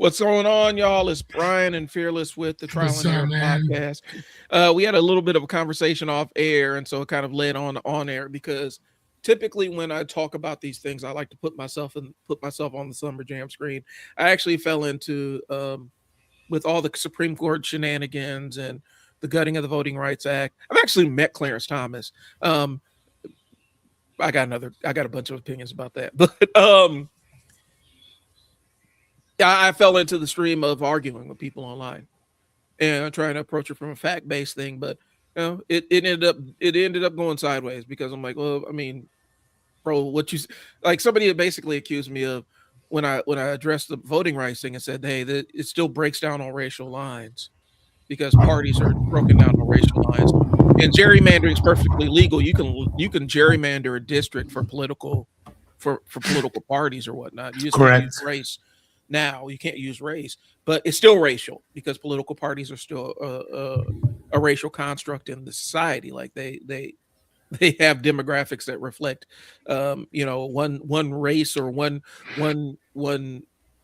What's going on, y'all? It's Brian and Fearless with the Trial What's and up, Error man? podcast. We had a little bit of a conversation off air, and so it kind of led on air because typically when I talk about these things, I like to put myself on the Summer Jam screen. I actually fell into with all the Supreme Court shenanigans and the gutting of the Voting Rights Act. I've actually met Clarence Thomas. Um, I got a bunch of opinions about that, but I fell into the stream of arguing with people online and trying to approach it from a fact based thing, but it ended up going sideways because I'm like, well, I mean, bro, like somebody had basically accused me of when I addressed the voting rights thing and said, hey, it still breaks down on racial lines because parties are broken down on racial lines, and gerrymandering is perfectly legal. You can gerrymander a district for political parties or whatnot. You just can't use Correct. race now. You can't use race, but it's still racial because political parties are still a racial construct in the society. Like they have demographics that reflect, one race or one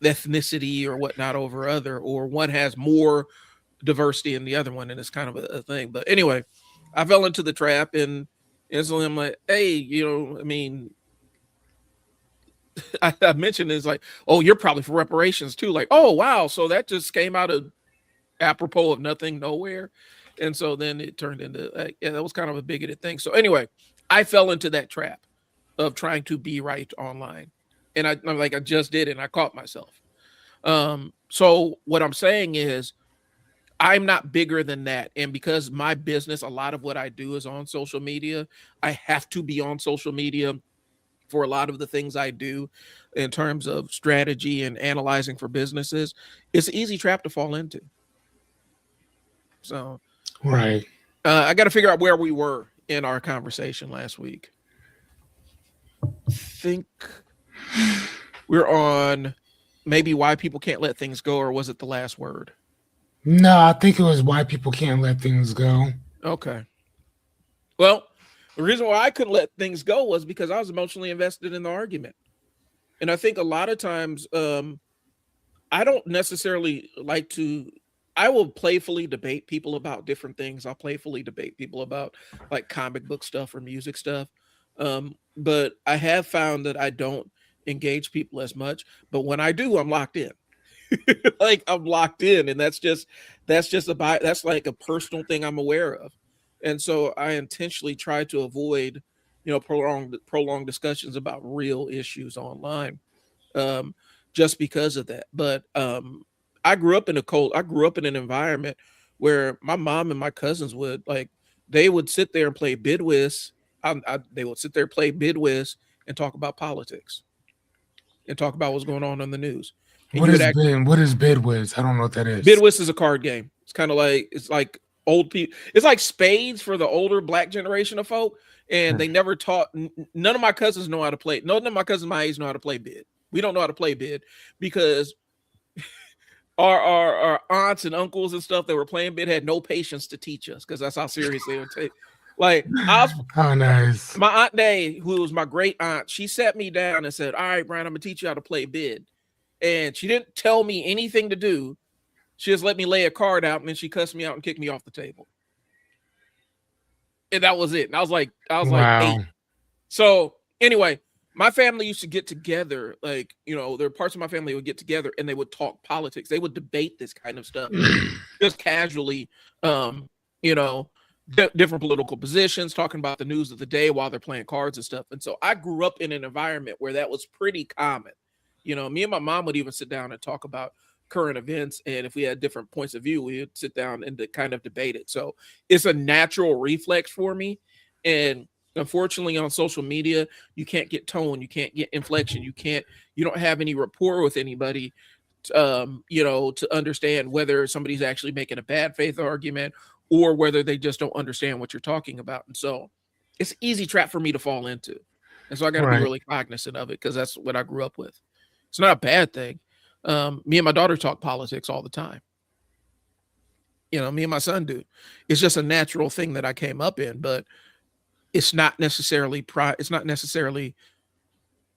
ethnicity or whatnot over other, or one has more diversity in the other one, and it's kind of a thing. But anyway, I fell into the trap, and instantly I'm like, hey, I mean, I mentioned is like, oh, you're probably for reparations too. Like, oh wow, so that just came out of apropos of nothing, nowhere, and so then it turned into like, yeah, that was kind of a bigoted thing. So anyway, I fell into that trap of trying to be right online, and I'm like, I just did it, and I caught myself. So what I'm saying is, I'm not bigger than that, and because my business, a lot of what I do is on social media, I have to be on social media for a lot of the things I do in terms of strategy and analyzing for businesses. It's an easy trap to fall into. So Right. I got to figure out where we were in our conversation last week. I think we're on maybe why people can't let things go, or was it the last word? No, I think it was why people can't let things go. Okay. Well, the reason why I couldn't let things go was because I was emotionally invested in the argument. And I think a lot of times, I don't necessarily like to. I will playfully debate people about different things. I'll playfully debate people about like comic book stuff or music stuff. But I have found that I don't engage people as much. But when I do, I'm locked in. Like I'm locked in, and that's like a personal thing I'm aware of. And so I intentionally try to avoid, prolonged discussions about real issues online, um, just because of that. But I grew up in an environment where my mom and my cousins they would sit there and play bidwiz. They would sit there, play bidwiz, and talk about politics and talk about what's going on in the news. And What you would is act bid? What is bidwiz? I don't know what that is. bidwiz is a card game. It's like old people. It's like spades for the older black generation of folk, and they never taught. None of my cousins know how to play. None of my cousins my age know how to play bid. We don't know how to play bid because our aunts and uncles and stuff that were playing bid had no patience to teach us because that's how serious they would take. Like Oh, nice. my aunt Day, who was my great aunt, she sat me down and said, "All right, Brian, I'm gonna teach you how to play bid." And she didn't tell me anything to do. She just let me lay a card out, and then she cussed me out and kicked me off the table. And that was it. And I was like Wow. 8. So anyway, my family used to get together, like, there are parts of my family would get together and they would talk politics. They would debate this kind of stuff just casually, um, you know, different political positions, talking about the news of the day while they're playing cards and stuff. And so I grew up in an environment where that was pretty common. Me and my mom would even sit down and talk about current events. And if we had different points of view, we would sit down and to kind of debate it. So it's a natural reflex for me. And unfortunately, on social media, you can't get tone, you can't get inflection, you don't have any rapport with anybody, to understand whether somebody's actually making a bad faith argument or whether they just don't understand what you're talking about. And so it's an easy trap for me to fall into. And so I got to be Right. really cognizant of it because that's what I grew up with. It's not a bad thing. Me and my daughter talk politics all the time. Me and my son do. It's just a natural thing that I came up in, but it's not necessarily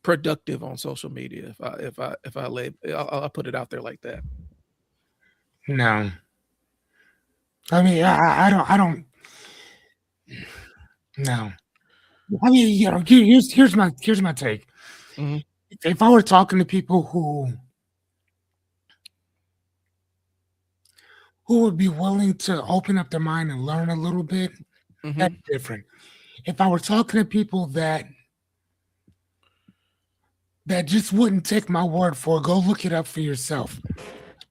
productive on social media. I'll put it out there like that. No. I mean, I don't. No. I mean, here's my take. Mhm. If I were talking to people who would be willing to open up their mind and learn a little bit, that's Mhm. different. If I were talking to people that just wouldn't take my word for it, go look it up for yourself.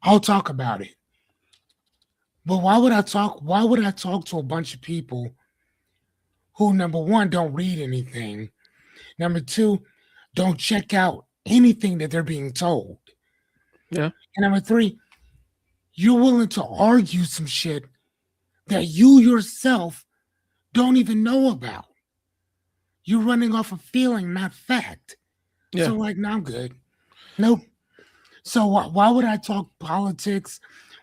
I'll talk about it. But why would I talk to a bunch of people who, number one, don't read anything, number two, don't check out anything that they're being told, Yeah. and number three, you're willing to argue some shit that you yourself don't even know about. You're running off a feeling, not fact. Yeah. So, like, no, I'm good. Nope. So why would I talk politics?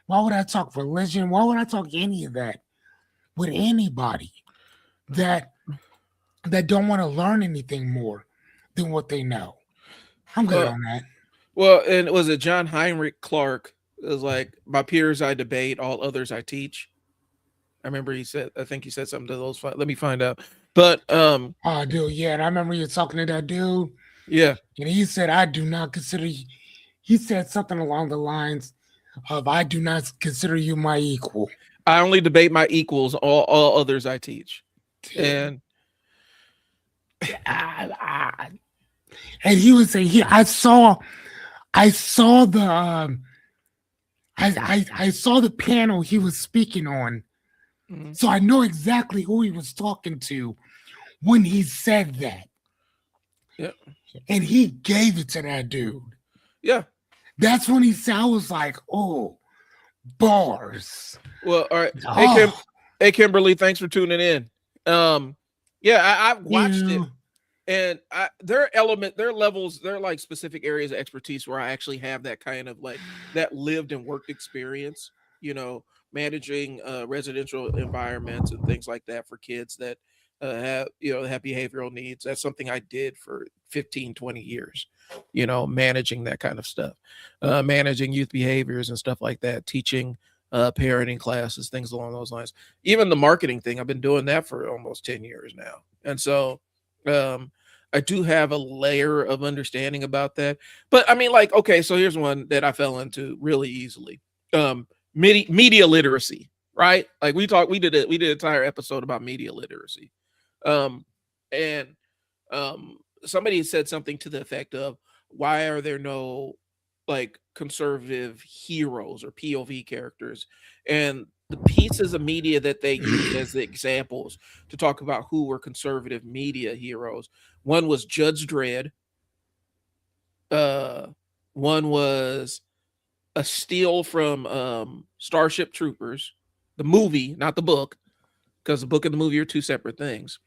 Why would I talk religion? Why would I talk any of that with anybody that don't want to learn anything more than what they know? I'm good on that. Well, and was it John Heinrich Clark? It was like, my peers I debate, all others I teach. I remember I think he said something to those. Let me find out. But Oh, dude, yeah, and I remember you talking to that dude, yeah, and he said, "I do not consider." He said something along the lines of, "I do not consider you my equal. I only debate my equals. All others I teach." And And he would say, I saw the I saw the panel he was speaking on, so I know exactly who he was talking to when he said that. Yeah. And he gave it to that dude. Yeah. That's when he said, I was like, oh, bars. Well, all right. Oh. Hey, Kimberly, thanks for tuning in. Yeah, I watched it, and there are levels, there are like specific areas of expertise where I actually have that kind of like that lived and worked experience, managing residential environments and things like that for kids that have behavioral needs. That's something I did for 15, 20 years, managing that kind of stuff, managing youth behaviors and stuff like that, teaching parenting classes, things along those lines. Even the marketing thing, I've been doing that for almost 10 years now. And so I do have a layer of understanding about that. But I mean, like, okay, so here's one that I fell into really easily. Media literacy, right? Like we did an entire episode about media literacy. And somebody said something to the effect of, why are there no like conservative heroes or POV characters? And the pieces of media that they use as the examples to talk about who were conservative media heroes, one was Judge Dredd. One was a steal from Starship Troopers, the movie, not the book, because the book and the movie are two separate things.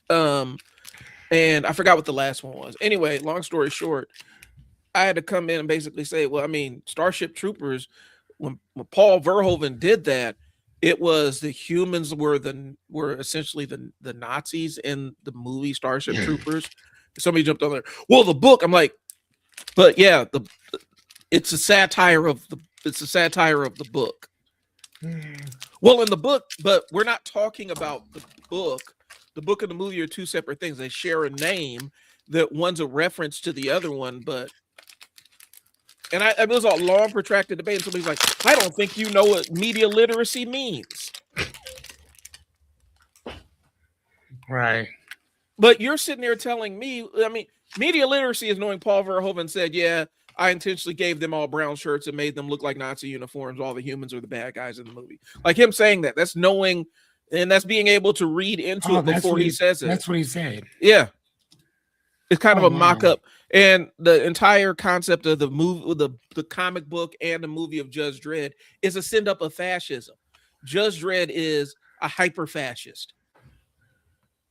And I forgot what the last one was. Anyway, long story short, I had to come in and basically say, well, I mean, Starship Troopers, when Paul Verhoeven did that, it was the humans were essentially the Nazis in the movie Starship Troopers. Somebody jumped on there. Well, the book, I'm like, but yeah, it's a satire of the book. Well, in the book, but we're not talking about the book. The book and the movie are two separate things. They share a name, that one's a reference to the other one, but it was a long protracted debate. And somebody's like, I don't think you know what media literacy means. Right. But you're sitting there telling me, I mean, media literacy is knowing Paul Verhoeven said, yeah, I intentionally gave them all brown shirts and made them look like Nazi uniforms. All the humans are the bad guys in the movie. Like him saying that, that's knowing, and that's being able to read into it before he says it. That's what he said. Yeah. It's kind of a mock-up. And the entire concept of the movie, the comic book and the movie of Judge Dredd is a send-up of fascism. Judge Dredd is a hyper-fascist.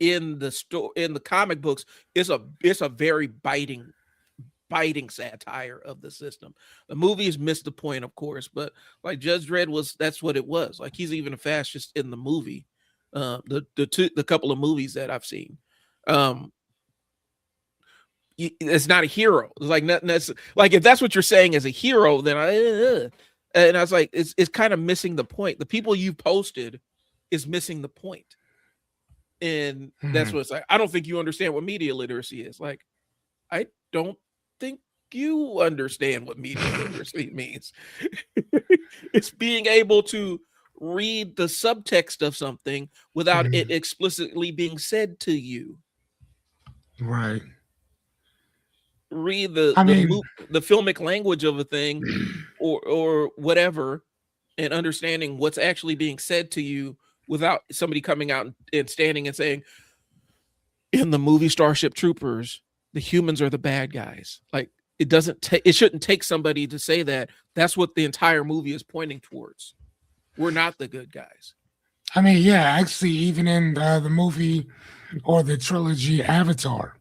In the comic books, it's a very biting satire of the system. The movies missed the point, of course, but like Judge Dredd that's what it was. Like he's even a fascist in the movie. The couple of movies that I've seen. it's not a hero. It's like nothing that's like if that's what you're saying as a hero, then and I was like, it's kind of missing the point. The people you posted is missing the point. And that's what it's like. I don't think you understand what media literacy is. Like, I don't think you understand what media literacy means. It's being able to read the subtext of something without it explicitly being said to you. Right. Read the filmic language of a thing or whatever, and understanding what's actually being said to you without somebody coming out and standing and saying, in the movie Starship Troopers, the humans are the bad guys. Like, it shouldn't take somebody to say that. That's what the entire movie is pointing towards. We're not the good guys. I mean, yeah, actually, even in the movie or the trilogy Avatar,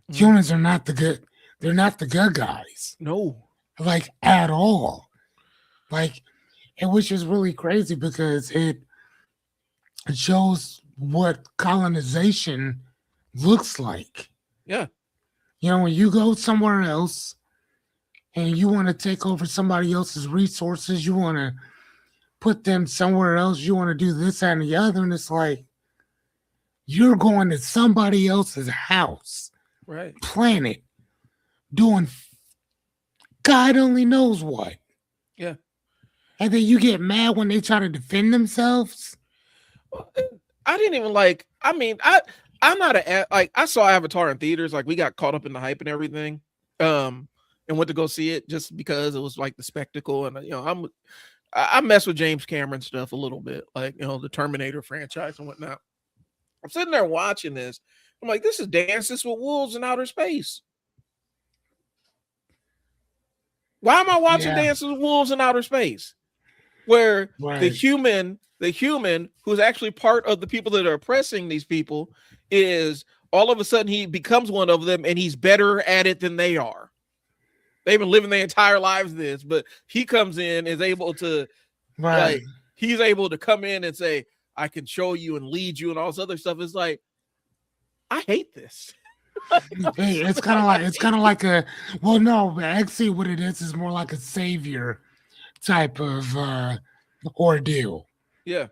humans are not the good. They're not the good guys. No, like at all. Like, and which is really crazy because it shows what colonization looks like. Yeah. You know, when you go somewhere else and you want to take over somebody else's resources, you want to put them somewhere else, you want to do this and the other, and it's like you're going to somebody else's house, right, planet, doing God only knows what. Yeah. And then you get mad when they try to defend themselves. I didn't even like, I mean, I'm not I saw Avatar in theaters. Like, we got caught up in the hype and everything. And went to go see it just because it was like the spectacle. And, you know, I mess with James Cameron stuff a little bit, like, you know, the Terminator franchise and whatnot. I'm sitting there watching this. I'm like, this is Dances with Wolves in outer space. Why am I watching Dances with Wolves in outer space? Where the human who's actually part of the people that are oppressing these people is all of a sudden he becomes one of them and he's better at it than they are. They've been living their entire lives this, but he comes in, is able to, like, he's able to come in and say, I can show you and lead you and all this other stuff. It's like, I hate this. It's kind of like a, well, no, actually what it is more like a savior type of ordeal. Yeah.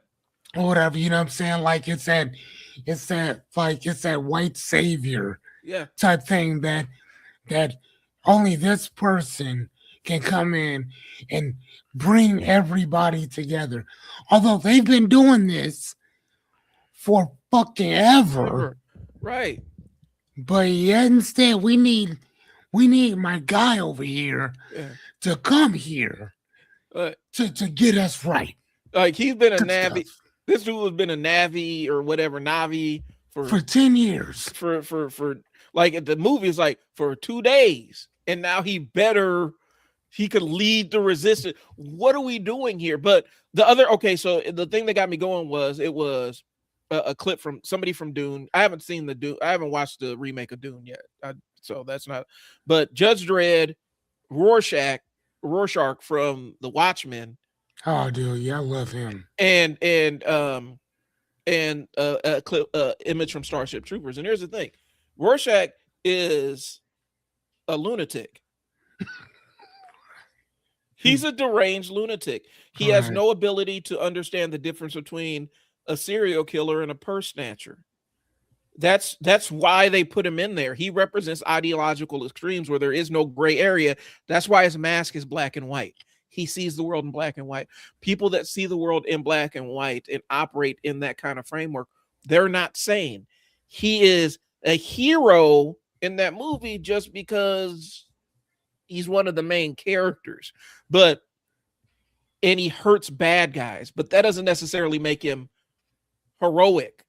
Or whatever, you know what I'm saying? Like it's that white savior type thing that only this person can come in and bring everybody together. Although they've been doing this for fucking ever. Right. But instead we need my guy over here to come here to get us right. Like, he's been a Navi. This dude has been a Navi or whatever, Navi for 10 years. For like, the movie is like for 2 days. And now he could lead the resistance. What are we doing here? But so the thing that got me going was a clip from somebody from Dune. I haven't seen I haven't watched the remake of Dune yet. So that's not, but Judge Dredd, Rorschach from The Watchmen. Oh, dude, yeah, I love him. And a clip, image from Starship Troopers. And here's the thing: Rorschach is a lunatic. He's a deranged lunatic. He has no ability to understand the difference between a serial killer and a purse snatcher. That's why they put him in there. He represents ideological extremes where there is no gray area. That's why his mask is black and white. He sees the world in black and white. People that see the world in black and white and operate in that kind of framework, they're not sane. He is a hero in that movie just because he's one of the main characters. And he hurts bad guys, but that doesn't necessarily make him heroic.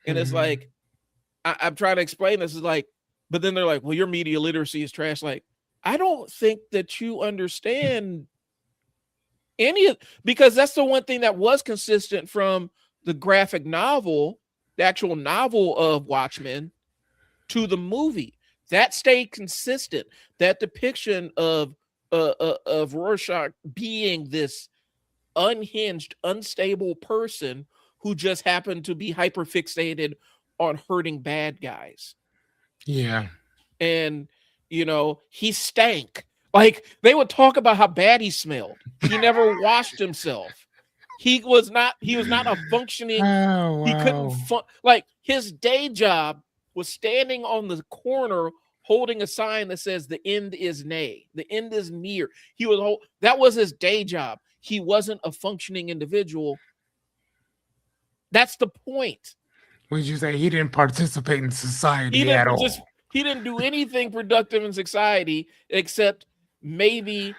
And it's like, I'm trying to explain this. Is like, but then they're like, well, your media literacy is trash. Like, I don't think that you understand because that's the one thing that was consistent from the graphic novel, the actual novel of Watchmen, to the movie. That stayed consistent. That depiction of Rorschach being this unhinged, unstable person who just happened to be hyper fixated on hurting bad guys. Yeah. And he stank. Like, they would talk about how bad he smelled. He never washed himself. He was not a functioning. Oh, He couldn't wow. like, his day job was standing on the corner holding a sign that says the end is nay, the end is near. That was his day job. He wasn't a functioning individual. That's the point. Would you say he didn't participate in society at all? He didn't do anything productive in society except maybe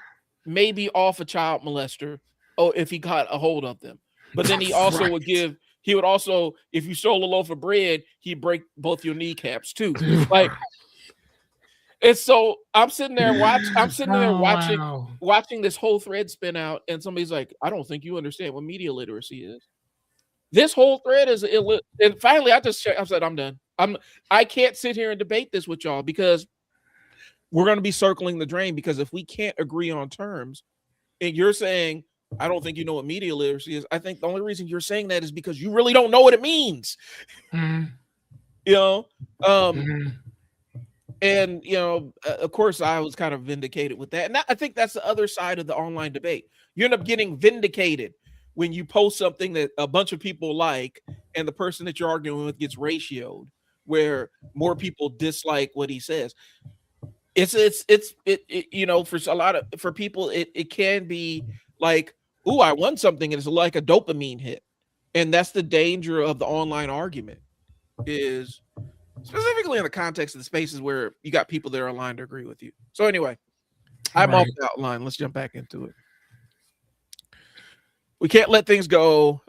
off a child molester, if he got a hold of them. But then he also Right. would also, if you stole a loaf of bread, he'd break both your kneecaps too. Like, it's so I'm sitting there Wow. watching this whole thread spin out, and somebody's like, I don't think you understand what media literacy is. This whole thread is and finally I said, I'm done. I can't sit here and debate this with y'all, because we're going to be circling the drain, because if we can't agree on terms, and you're saying, I don't think you know what media literacy is, I think the only reason you're saying that is because you really don't know what it means. Mhm. Mhm. And of course I was kind of vindicated with that. And I think that's the other side of the online debate. You end up getting vindicated when you post something that a bunch of people like, and the person that you're arguing with gets ratioed, where more people dislike what he says. For people, it can be like, ooh, I won something, and it's like a dopamine hit. And that's the danger of the online argument, is specifically in the context of the spaces where you got people that are aligned to agree with you. So anyway, I'm off the outline. Let's jump back into it. We can't let things go,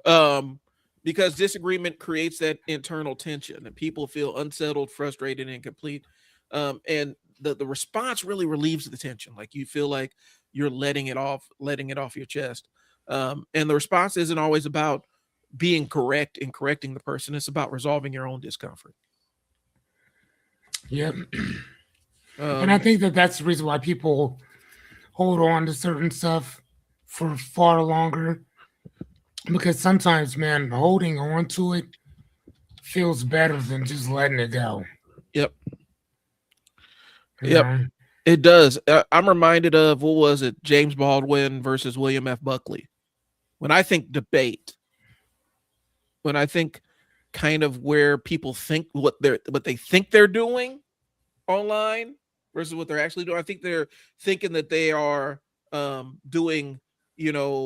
because disagreement creates that internal tension, and people feel unsettled, frustrated, and incomplete. And the response really relieves the tension. Like, you feel like you're letting it off your chest. And the response isn't always about being correct and correcting the person. It's about resolving your own discomfort. Yep. And I think that's the reason why people hold on to certain stuff for far longer, because sometimes, man, holding on to it feels better than just letting it go. Yep. It does. I'm reminded of, what was it, James Baldwin versus William F. Buckley. When I think debate, when I think kind of where people think what they think they're doing online versus what they're actually doing, I think they're thinking that they are doing, the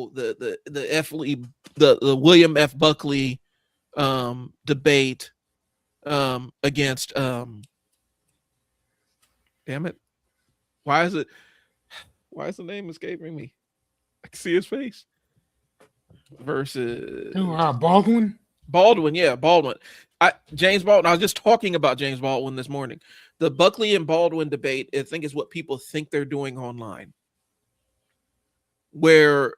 William F. Buckley debate against damn it, why is the name escaping me? I can see his face. Versus Baldwin. Yeah, Baldwin. James Baldwin. I was just talking about James Baldwin this morning. The Buckley and Baldwin debate, I think, is what people think they're doing online, where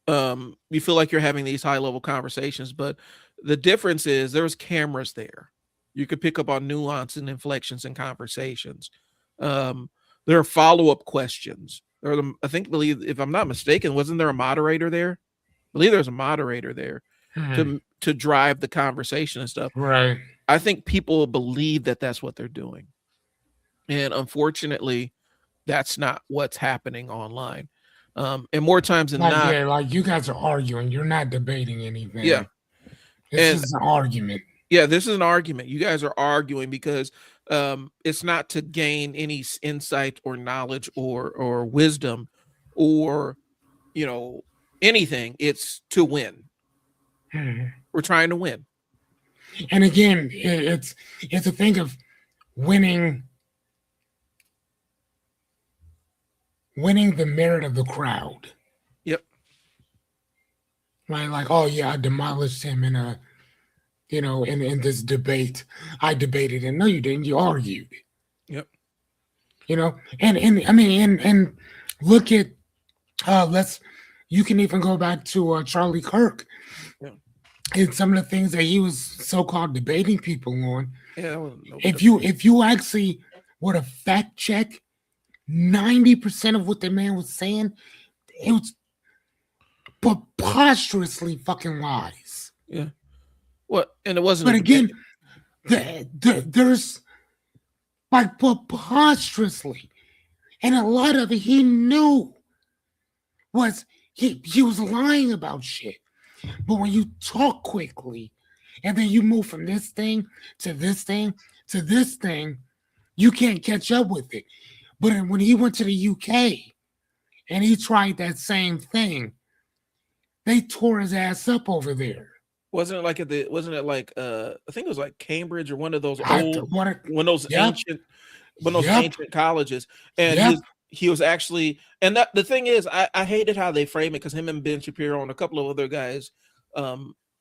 you feel like you're having these high-level conversations, but the difference is there's cameras there. You could pick up on nuance and inflections in conversations. There are follow-up questions. Believe, if I'm not mistaken, wasn't there a moderator there? I believe there's a moderator there to drive the conversation and stuff. Right. I think people believe that that's what they're doing. And unfortunately, that's not what's happening online. And more times than not. Yeah, like, you guys are arguing. You're not debating anything. Yeah. This is an argument. Yeah, this is an argument. You guys are arguing because it's not to gain any insight or knowledge or wisdom or, anything. It's to win. We're trying to win. And again, it's a thing of winning the merit of the crowd. Yep. Right? Like, oh yeah, I demolished him in a, in this debate. I debated him. No, you didn't. You argued. Yep. And look at you can even go back to Charlie Kirk. Yeah. And some of the things that he was so-called debating people on. Yeah. If you actually were to fact check 90% of what the man was saying, it was preposterously fucking lies. Yeah. What? And it wasn't. But again, there's like preposterously. And a lot of it he knew was he was lying about shit. But when you talk quickly and then you move from this thing to this thing to this thing, you can't catch up with it. But when he went to the UK and he tried that same thing, they tore his ass up over there. Wasn't it like I think it was like Cambridge or one of those Yep. ancient colleges. And Yep. he was actually, and that the thing is, I hated how they frame it, because him and Ben Shapiro and a couple of other guys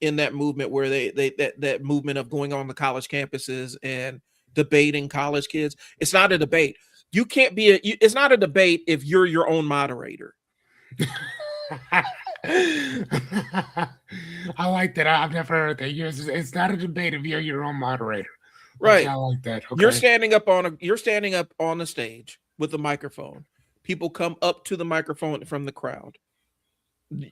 in that movement where that movement of going on the college campuses and debating college kids. It's not a debate. You can't be it's not a debate if you're your own moderator. I like that. I've never heard that. It's not a debate if you're your own moderator. Right. Okay, I like that. Okay. You're standing up on the stage with a microphone. People come up to the microphone from the crowd,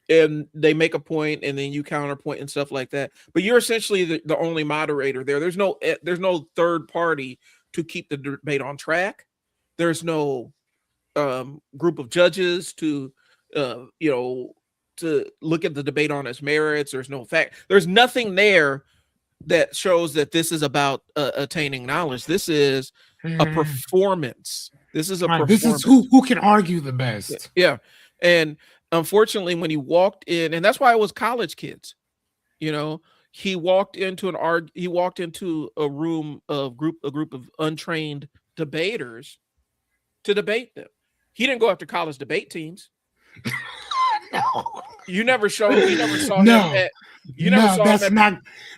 and they make a point, and then you counterpoint and stuff like that. But you're essentially the only moderator there. There's no third party to keep the debate on track. There's no group of judges to to look at the debate on its merits. There's no fact. There's nothing there that shows that this is about attaining knowledge. This is a performance. This is a performance. This is who can argue the best. Yeah. And unfortunately, when he walked in, and that's why it was college kids, he walked into a room of a group of untrained debaters to debate them. He didn't go after college debate teams. No. You never saw him.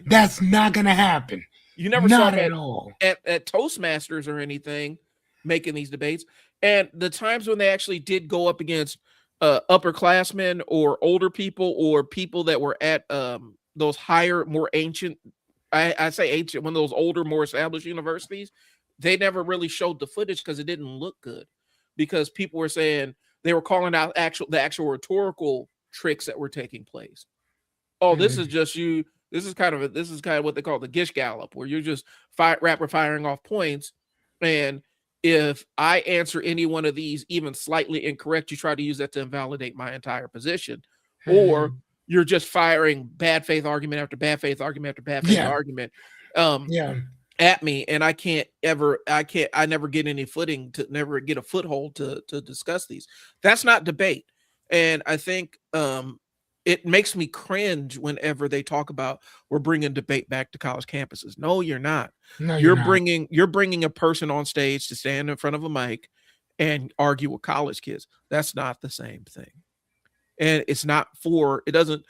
That's not gonna happen. You never not saw him at all at Toastmasters or anything making these debates. And the times when they actually did go up against upperclassmen or older people or people that were at those higher, more ancient, I say ancient, one of those older, more established universities, they never really showed the footage because it didn't look good, because people were saying, they were calling out the actual rhetorical tricks that were taking place. Oh, this is just you. This is kind of what they call the Gish Gallop, where you're just rapid firing off points. And if I answer any one of these even slightly incorrect, you try to use that to invalidate my entire position. Or you're just firing bad faith argument after bad faith argument after bad faith argument at me, and I never get any footing to never get a foothold to discuss these. That's not debate. And I think it makes me cringe whenever they talk about we're bringing debate back to college campuses. No, you're not. No, you're bringing a person on stage to stand in front of a mic and argue with college kids. That's not the same thing. And it's not it doesn't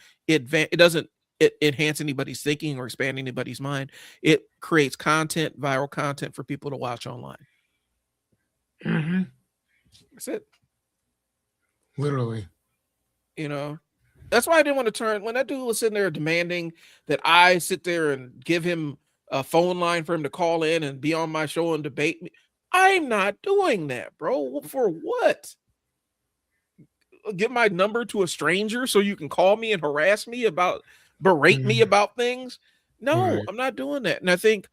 enhance anybody's thinking or expand anybody's mind. It creates viral content for people to watch online. That's it. Literally. That's why I didn't want to turn, when that dude was sitting there demanding that I sit there and give him a phone line for him to call in and be on my show and debate me. I'm not doing that, bro. For what? Give my number to a stranger so you can call me and harass me berate me about things? No, I'm not doing that. And I think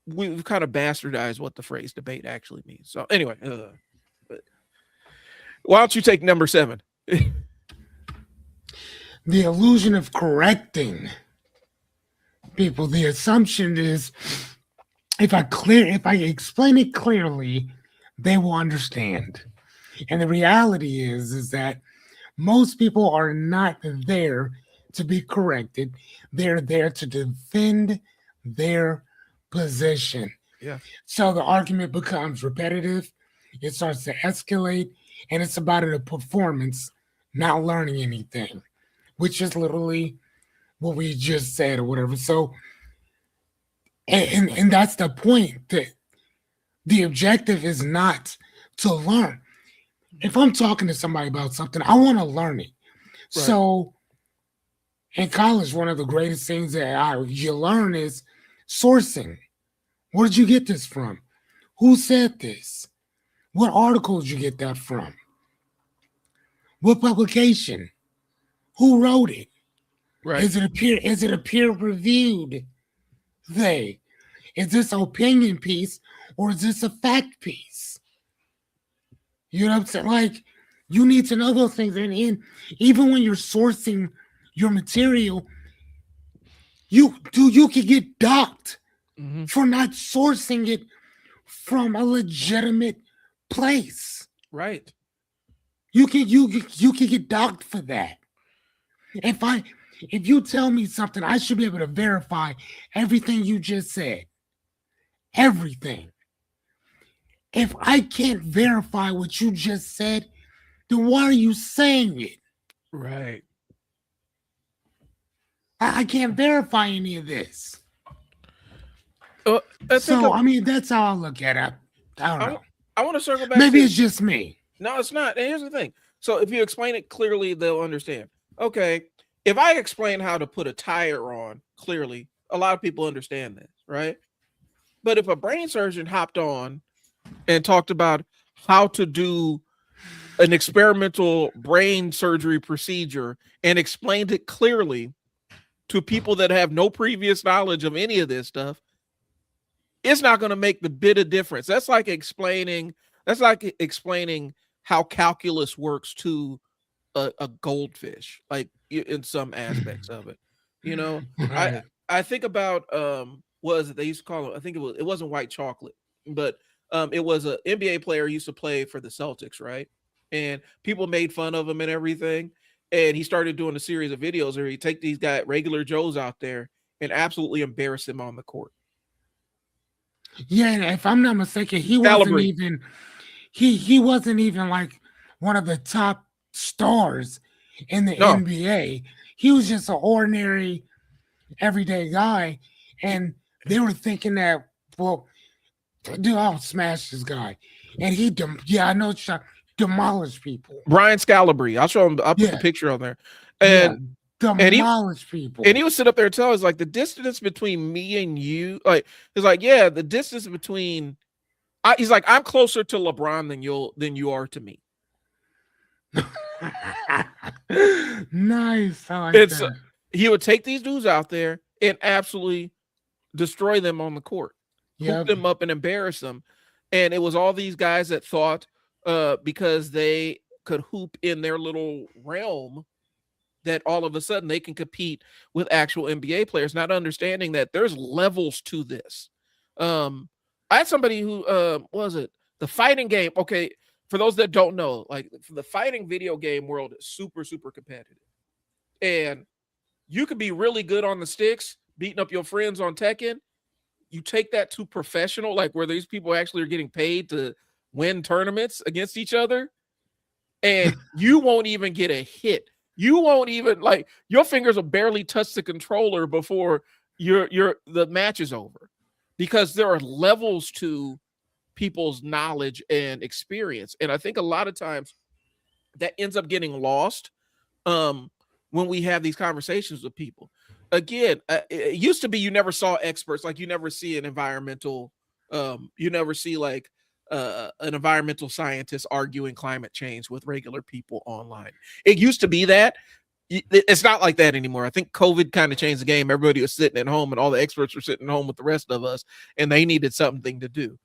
we've kind of bastardized what the phrase debate actually means. So anyway, but why don't you take number 7? The illusion of correcting people. The assumption is if I explain it clearly, they will understand. And the reality is that most people are not there to be corrected. They're there to defend their position. Yeah. So the argument becomes repetitive. It starts to escalate, and it's about a performance, not learning anything, which is literally what we just said or whatever. So, and that's the point, that the objective is not to learn. If I'm talking to somebody about something, I want to learn it. Right. So in college, one of the greatest things that you learn is sourcing. Where did you get this from? Who said this? What article did you get that from? What publication? Who wrote it? Right. Is it a peer-reviewed thing? Is this an opinion piece or is this a fact piece? You know what I'm saying? Like, you need to know those things. And even when you're sourcing your material, you can get docked Mhm. for not sourcing it from a legitimate place. Right. You can get docked for that. If you tell me something, I should be able to verify everything you just said. Everything. If I can't verify what you just said, then why are you saying it? Right. I can't verify any of this. Uh, I think So, I mean, that's how I look at it. I don't know. I want to circle back. Maybe to, it's just me. No, it's not. And here's the thing. So if you explain it clearly, they'll understand. Okay, if I explain how to put a tire on clearly, a lot of people understand this, right? But if a brain surgeon hopped on and talked about how to do an experimental brain surgery procedure and explained it clearly to people that have no previous knowledge of any of this stuff, it's not going to make the bit of difference. That's like explaining how calculus works to a goldfish, like in some aspects of it. You know, Right. I think about was it they used to call it? I think it wasn't white chocolate, but it was an NBA player who used to play for the Celtics, right? And people made fun of him and everything. And he started doing a series of videos where he take these guys, regular Joes, out there and absolutely embarrass them on the court. Yeah, and if I'm not mistaken, he Calibrate. wasn't even like one of the top stars in the No, NBA. He was just an ordinary, everyday guy, and they were thinking that, well, dude, I'll smash this guy, and I know it's demolished people. Brian Scalabrine. I'll show him. I'll put the Yeah, picture on there. yeah, And demolished people. he would sit up there and tell us like the distance between me and you, like he's like, yeah, the distance between he's like, I'm closer to LeBron than you are to me. Nice. I like It's that. he would take these dudes out there and absolutely destroy them on the court, hoop Yep. them up and embarrass them. And it was all these guys that thought because they could hoop in their little realm that all of a sudden they can compete with actual NBA players, not understanding that there's levels to this. I had somebody who was it the fighting game. Okay, for those that don't know, like the fighting video game world is super, super competitive. And you could be really good on the sticks, beating up your friends on Tekken. You take that to professional, like where these people actually are getting paid to win tournaments against each other, and you won't even get a hit. You won't even like your fingers will barely touch the controller before the match is over, because there are levels to people's knowledge and experience. And I think a lot of times that ends up getting lost when we have these conversations with people. Again, it used to be you never saw experts, like you never see an environmental, you never see like an environmental scientist arguing climate change with regular people online. It used to be that. It's not like that anymore. I think COVID kind of changed the game. Everybody was sitting at home, and all the experts were sitting home with the rest of us, and they needed something to do.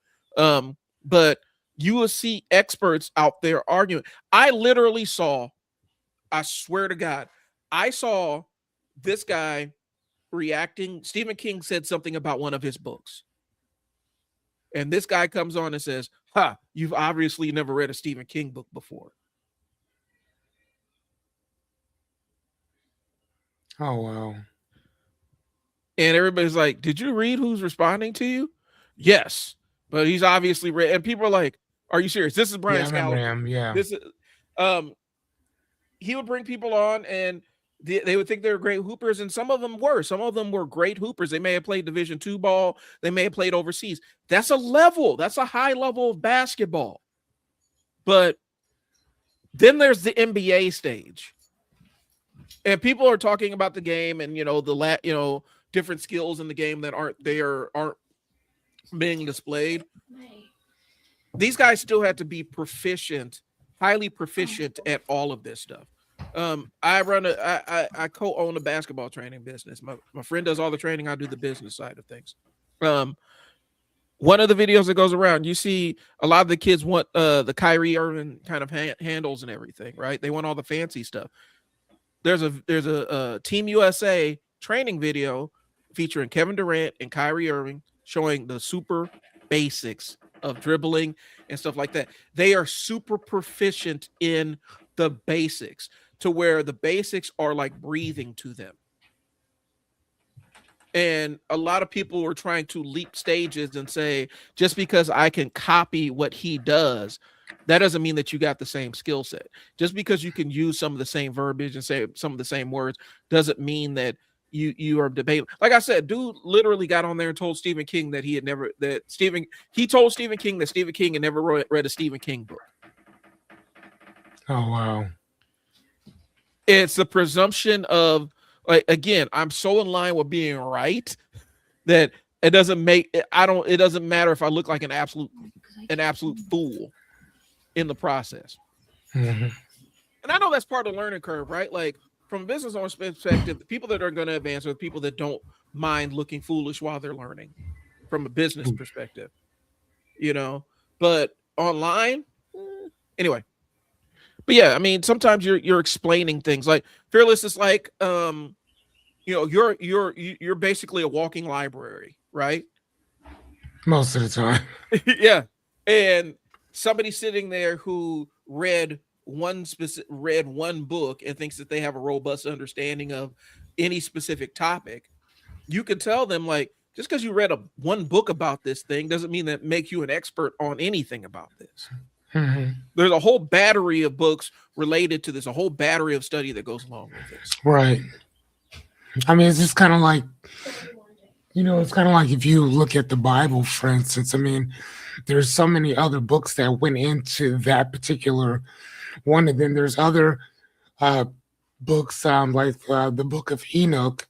But you will see experts out there arguing. I literally saw, I swear to God, I saw this guy reacting. Stephen King said something about one of his books. And this guy comes on and says, you've obviously never read a Stephen King book before. Oh, wow. And everybody's like, did you read who's responding to you? Yes. But he's obviously read. And people are like, are you serious? This is Brian Scalabrine. Yeah. This is, he would bring people on and they would think they were great hoopers, and some of them were great hoopers. They may have played Division II ball. They may have played overseas. That's a high level of basketball. But then there's the NBA stage, and people are talking about the game and different skills in the game that aren't being displayed. These guys still have to be highly proficient at all of this stuff. I co-own a basketball training business. My friend does all the training. I do the business side of things. one of the videos that goes around, you see a lot of the kids want the Kyrie Irving kind of handles and everything, right? They want all the fancy stuff. There's a Team USA training video featuring Kevin Durant and Kyrie Irving showing the super basics of dribbling and stuff like that. They are super proficient in the basics to where the basics are like breathing to them. And a lot of people are trying to leap stages and say, just because I can copy what he does, that doesn't mean that you got the same skill set. Just because you can use some of the same verbiage and say some of the same words doesn't mean that you are debating. Like I said, dude literally got on there and told Stephen King that he told Stephen King that Stephen King had never read a Stephen King book. Oh, wow. It's the presumption of, like, again, I'm so in line with being right that it doesn't matter if I look like an absolute fool in the process. Mm-hmm. And I know that's part of the learning curve, right? Like, from a business owner's perspective, the people that are going to advance are the people that don't mind looking foolish while they're learning from a business perspective, but online, anyway. But yeah, I mean, sometimes you're explaining things. Like Fearless is like, you're basically a walking library, right? Most of the time. Yeah. And somebody sitting there who read one book and thinks that they have a robust understanding of any specific topic, you can tell them, like, just because you read one book about this thing doesn't mean that make you an expert on anything about this. Mm-hmm. There's a whole battery of books related to this, a whole battery of study that goes along with this. Right. I mean, it's just kind of like, it's kind of like if you look at the Bible, for instance. I mean, there's so many other books that went into that particular one, and then there's other books like the Book of Enoch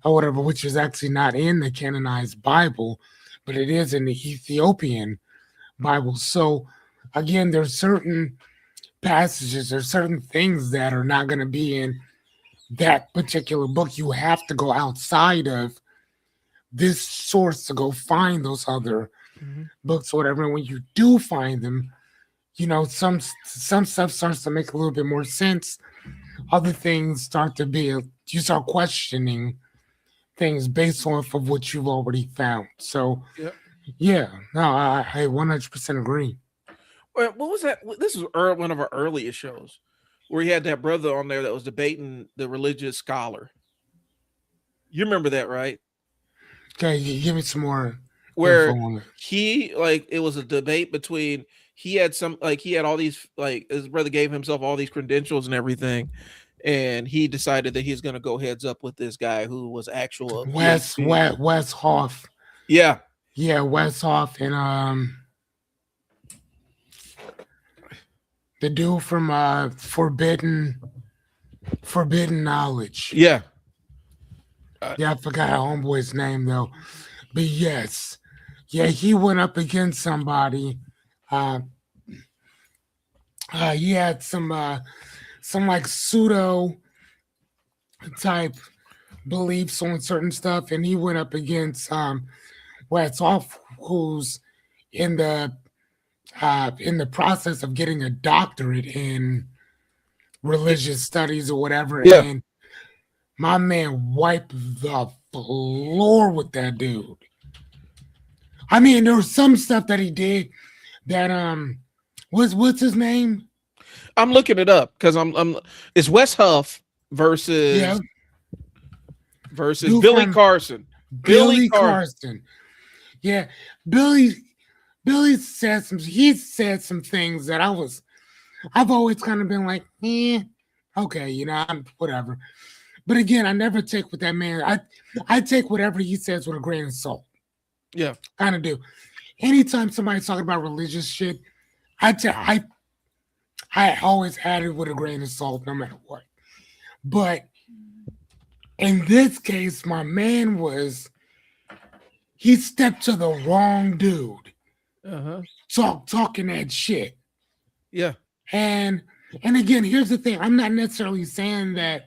or whatever, which is actually not in the canonized Bible, but it is in the Ethiopian Bible. So again, there's certain passages, there's certain things that are not going to be in that particular book. You have to go outside of this source to go find those other books or whatever. And when you do find them, some stuff starts to make a little bit more sense. Other things you start questioning things based off of what you've already found. So, yeah, no, I 100% agree. What was that? This was one of our earliest shows where he had that brother on there that was debating the religious scholar. You remember that, right? Okay, give me some more. Where it was a debate between, he had all these, like, his brother gave himself all these credentials and everything, and he decided that he's going to go heads up with this guy who was actual Wes Hoff. Yeah, Wes Hoff and the dude from Forbidden Knowledge. Yeah. I forgot homeboy's name though. But yes. Yeah, he went up against somebody. He had some like pseudo type beliefs on certain stuff, and he went up against Wes Hoff, who's in the process of getting a doctorate in religious studies or whatever. Yeah. And my man wiped the floor with that dude. I mean, there was some stuff that he did that what's his name? I'm looking it up because it's Wes Huff versus Billy Carson. Billy Carson. Yeah, Billy said some things that I've always kind of been like, okay, I'm whatever. But again, I never take with that man. I take whatever he says with a grain of salt. Yeah, kind of do. Anytime somebody's talking about religious shit, I always add it with a grain of salt, no matter what. But in this case, my man he stepped to the wrong dude. Talking that shit. Yeah. And again, here's the thing. I'm not necessarily saying that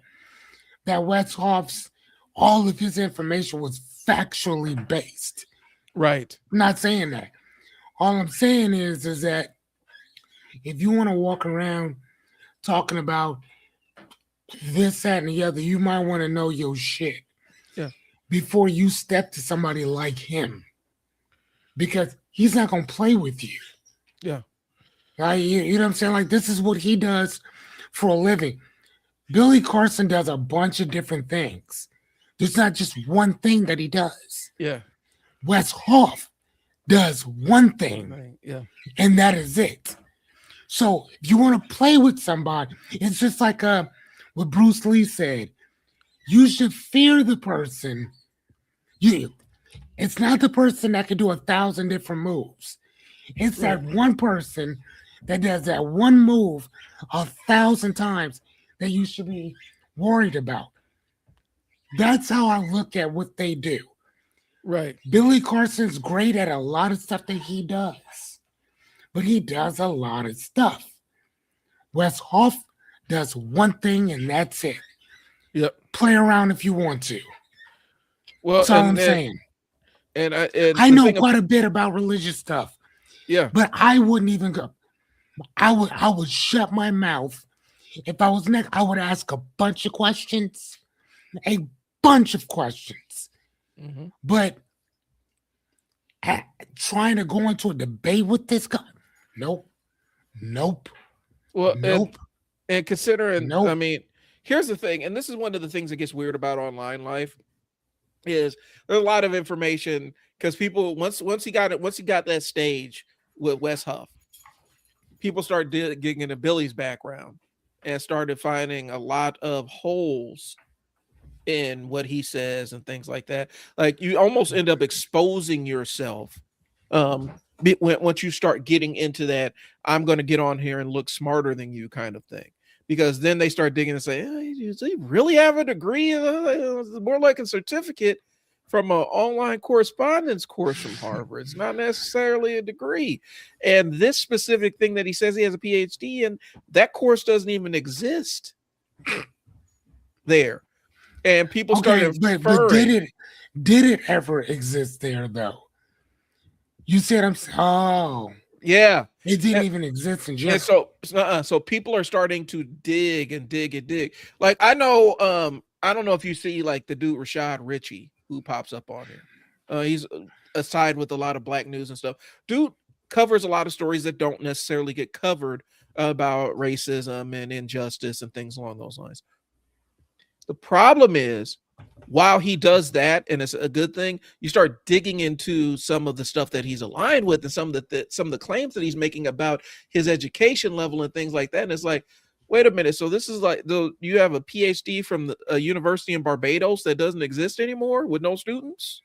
Wes Hoff's all of his information was factually based. Right. I'm not saying that. All I'm saying is that if you want to walk around talking about this, that, and the other, you might want to know your shit Yeah. before you step to somebody like him, because he's not gonna play with you. Yeah. Right? You know what I'm saying? Like, this is what he does for a living. Billy Carson does a bunch of different things. There's not just one thing that he does. Yeah. Wes Hoff does one thing, Yeah. and that is it. So if you want to play with somebody, it's just like what Bruce Lee said. You should fear the person. It's not the person that can do 1,000 different moves. It's that one person that does that one move 1,000 times that you should be worried about. That's how I look at what they do. Right. Billy Carson's great at a lot of stuff that he does, but he does a lot of stuff. Wes Hoff does one thing and that's it. Yep. Play around if you want to. Well, That's all I'm saying. And I know quite a bit about religious stuff. Yeah. But I wouldn't even go. I would shut my mouth. If I was next, I would ask a bunch of questions. A bunch of questions. Mm-hmm. But trying to go into a debate with this guy, nope. Well, nope. And considering, Nope. I mean, here's the thing, and this is one of the things that gets weird about online life, is there's a lot of information because people once he got that stage with Wes Huff, people started digging into Billy's background and started finding a lot of holes in what he says and things like that. Like, you almost end up exposing yourself once you start getting into that I'm going to get on here and look smarter than you kind of thing, because then they start digging and say, does he really have a degree? More like a certificate from an online correspondence course from Harvard. It's not necessarily a degree. And this specific thing that he says he has a PhD in, that course doesn't even exist there. And people started but did it ever exist there though? You said yeah, it didn't even exist in general. And so people are starting to dig and dig and dig. Like, I know, I don't know if you see like the dude Rashad Ritchie who pops up on here. He's aside with a lot of black news and stuff. Dude covers a lot of stories that don't necessarily get covered about racism and injustice and things along those lines. The problem is, while he does that, and it's a good thing, you start digging into some of the stuff that he's aligned with and some of the claims that he's making about his education level and things like that. And it's like, wait a minute. So this is like, you have a PhD from a university in Barbados that doesn't exist anymore with no students?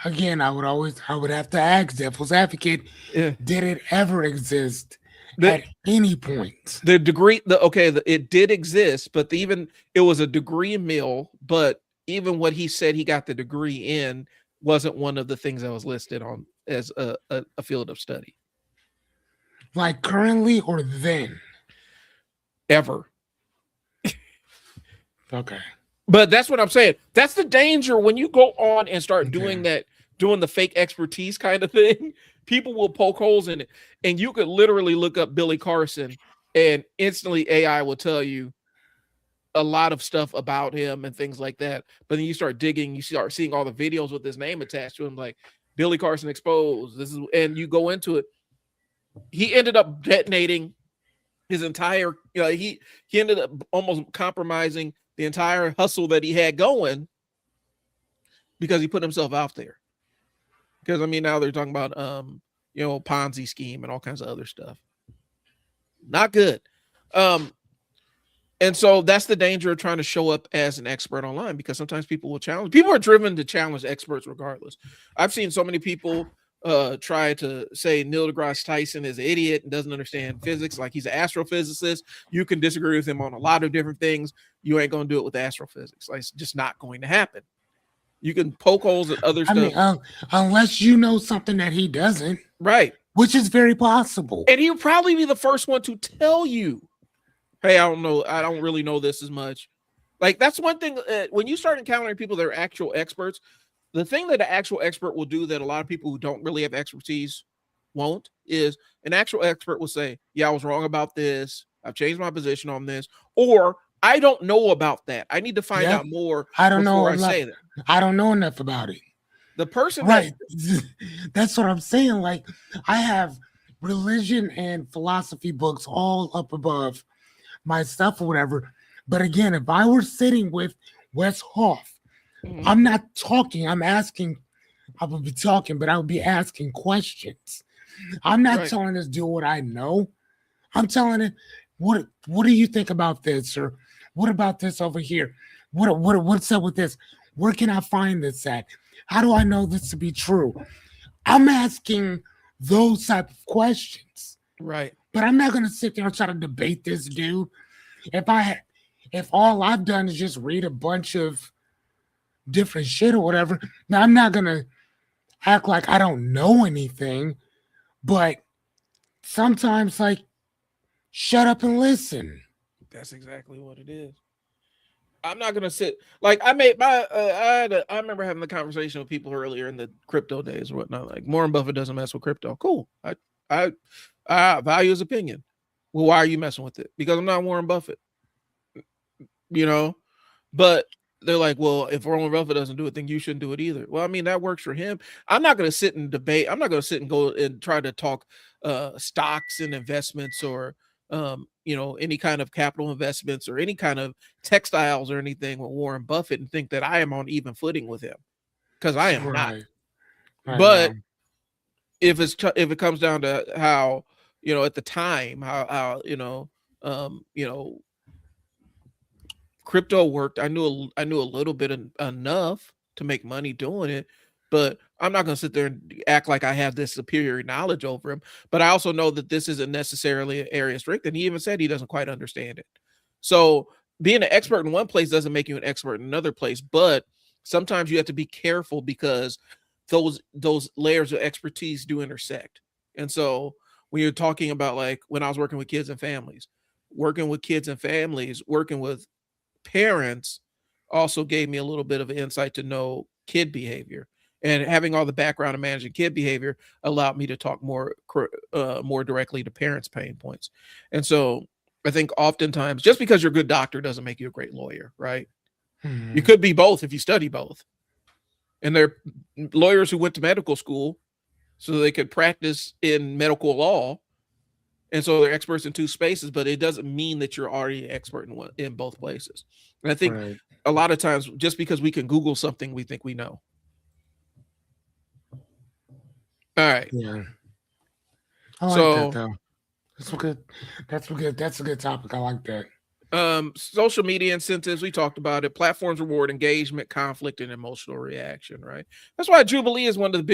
Again, I would have to ask devil's advocate, did it ever exist at any point? The degree, it did exist, but it was a degree mill, but even what he said he got the degree in wasn't one of the things that was listed on as a field of study. Like currently or then? Ever. Okay. But that's what I'm saying. That's the danger when you go on and start doing the fake expertise kind of thing. People will poke holes in it. And you could literally look up Billy Carson and instantly AI will tell you a lot of stuff about him and things like that. But then you start digging, you start seeing all the videos with his name attached to him, like Billy Carson exposed. And you go into it. He ended up detonating his entire, he ended up almost compromising the entire hustle that he had going because he put himself out there. Because, I mean, now they're talking about, Ponzi scheme and all kinds of other stuff. Not good. And so that's the danger of trying to show up as an expert online, because sometimes people will challenge. People are driven to challenge experts regardless. I've seen so many people try to say Neil deGrasse Tyson is an idiot and doesn't understand physics, like he's an astrophysicist. You can disagree with him on a lot of different things. You ain't going to do it with astrophysics. Like, it's just not going to happen. You can poke holes at other stuff. I mean, unless you know something that he doesn't. Right. Which is very possible. And he'll probably be the first one to tell you, hey, I don't know. I don't really know this as much. Like, that's one thing. When you start encountering people that are actual experts, the thing that an actual expert will do that a lot of people who don't really have expertise won't is an actual expert will say, yeah, I was wrong about this. I've changed my position on this. Or I don't know about that. I need to find Yeah. out more I don't know before I enough. say that. I don't know enough about it. The person Right. That's what I'm saying. Like, I have religion and philosophy books all up above my stuff or whatever. But again, if I were sitting with Wes Hoff, Mhm. I'm not talking, I'm asking, I would be talking, but I would be asking questions. I'm not Right. telling this dude what I know. I'm telling it, what do you think about this? Or what about this over here? What's up with this? Where can I find this at? How do I know this to be true? I'm asking those type of questions. Right. But I'm not gonna sit there and try to debate this dude. If all I've done is just read a bunch of different shit or whatever, now I'm not gonna act like I don't know anything. But sometimes, like, shut up and listen. That's exactly what it is. I'm not gonna sit like I made my I remember having the conversation with people earlier in the crypto days or whatnot. Like Warren Buffett doesn't mess with crypto. Cool. I value his opinion. Well, why are you messing with it? Because I'm not Warren Buffett. You know, but they're like, well, if Warren Buffett doesn't do it, then you shouldn't do it either. Well, I mean, that works for him. I'm not gonna sit and debate. I'm not gonna sit and go and try to talk stocks and investments or any kind of capital investments or any kind of textiles or anything with Warren Buffett and think that I am on even footing with him, because I am not. But if it comes down to how, at the time, how crypto worked, I knew a little bit enough to make money doing it, but I'm not going to sit there and act like I have this superior knowledge over him. But I also know that this isn't necessarily an area of strength, and he even said he doesn't quite understand it. So being an expert in one place doesn't make you an expert in another place, but sometimes you have to be careful because those layers of expertise do intersect. And so when you're talking about, like, when I was working with kids and families, working with parents also gave me a little bit of insight to know kid behavior, and having all the background of managing kid behavior allowed me to talk more directly to parents' pain points. And so I think oftentimes, just because you're a good doctor doesn't make you a great lawyer, right? Mm-hmm. You could be both if you study both. And there are lawyers who went to medical school so they could practice in medical law, and so they're experts in two spaces, but it doesn't mean that you're already an expert in both places. And I think a lot of times, just because we can Google something, we think we know. All right. Yeah. I like that though. That's good. That's a good topic. I like that. Social media incentives, we talked about it. Platforms reward engagement, conflict, and emotional reaction, right? That's why Jubilee is one of the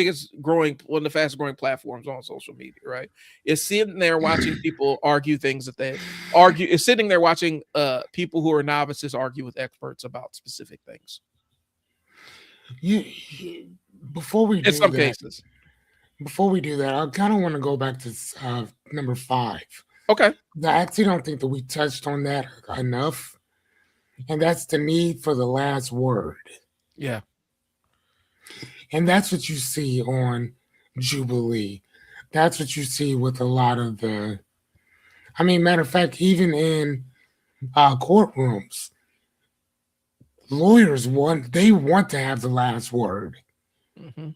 fastest growing platforms on social media, right? It's sitting there watching people argue things that they argue. It's sitting there watching people who are novices argue with experts about specific things. Before we in some cases. Before we do that, I kind of want to go back to number 5. Okay. I actually don't think that we touched on that enough. And that's the need for the last word. Yeah. And that's what you see on Jubilee. That's what you see with a lot of matter of fact, even in courtrooms, lawyers want to have the last word. Mm-hmm.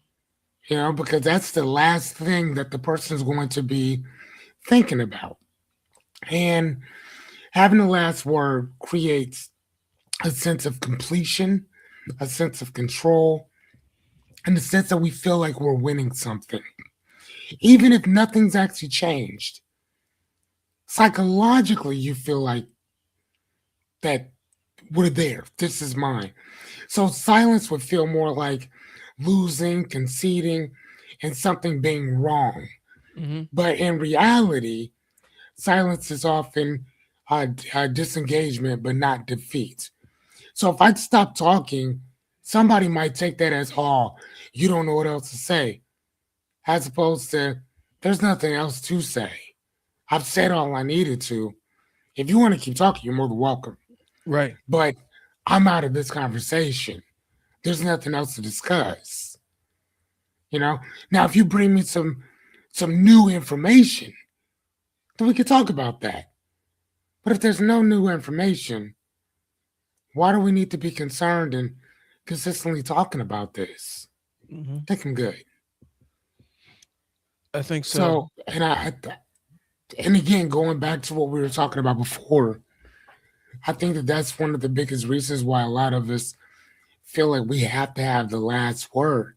Because that's the last thing that the person is going to be thinking about. And having the last word creates a sense of completion, a sense of control, and the sense that we feel like we're winning something. Even if nothing's actually changed, psychologically, you feel like that we're there. This is mine. So silence would feel more like losing, conceding, and something being wrong. Mm-hmm. But in reality, silence is often disengagement, but not defeat. So if I stop talking, somebody might take that as, oh, you don't know what else to say, as opposed to, there's nothing else to say. I've said all I needed to. If you want to keep talking, you're more than welcome. Right. But I'm out of this conversation. there's nothing else to discuss. Now if you bring me some new information, then we could talk about that. But if there's no new information, why do we need to be concerned and consistently talking about this? Mm-hmm. I think I'm good. I think so. And again, going back to what we were talking about before, I think that's one of the biggest reasons why a lot of us feel like we have to have the last word.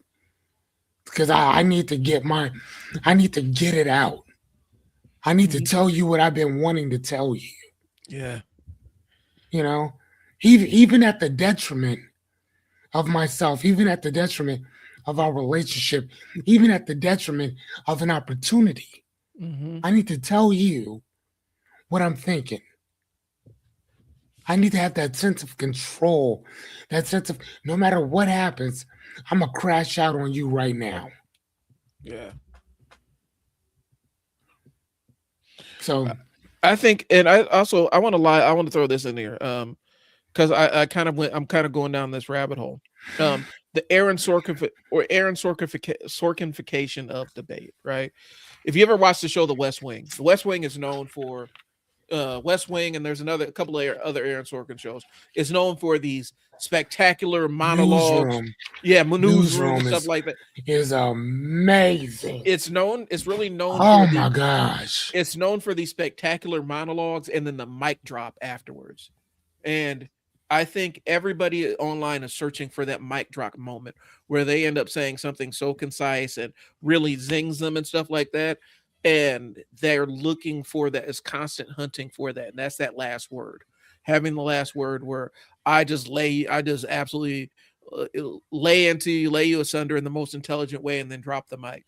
Because I need to get it out. I need to tell you what I've been wanting to tell you. Yeah. Even at the detriment of myself, even at the detriment of our relationship, even at the detriment of an opportunity. Mm-hmm. I need to tell you what I'm thinking. I need to have that sense of control, that sense of no matter what happens, I'm going to crash out on you right now. Yeah. So I think, and I want to throw this in here. Because I'm kind of going down this rabbit hole. The Aaron Sorkinification of debate, right? If you ever watched the show The West Wing is known for West Wing, and there's a couple of other Aaron Sorkin shows. Is known for these spectacular monologues. Newsroom and stuff like that. Is amazing. It's really known. Oh my gosh! It's known for these spectacular monologues and then the mic drop afterwards, and I think everybody online is searching for that mic drop moment where they end up saying something so concise and really zings them and stuff like that. And they're looking for that, is constant hunting for that. And that's that last word, having the last word where I just absolutely lay you asunder in the most intelligent way and then drop the mic.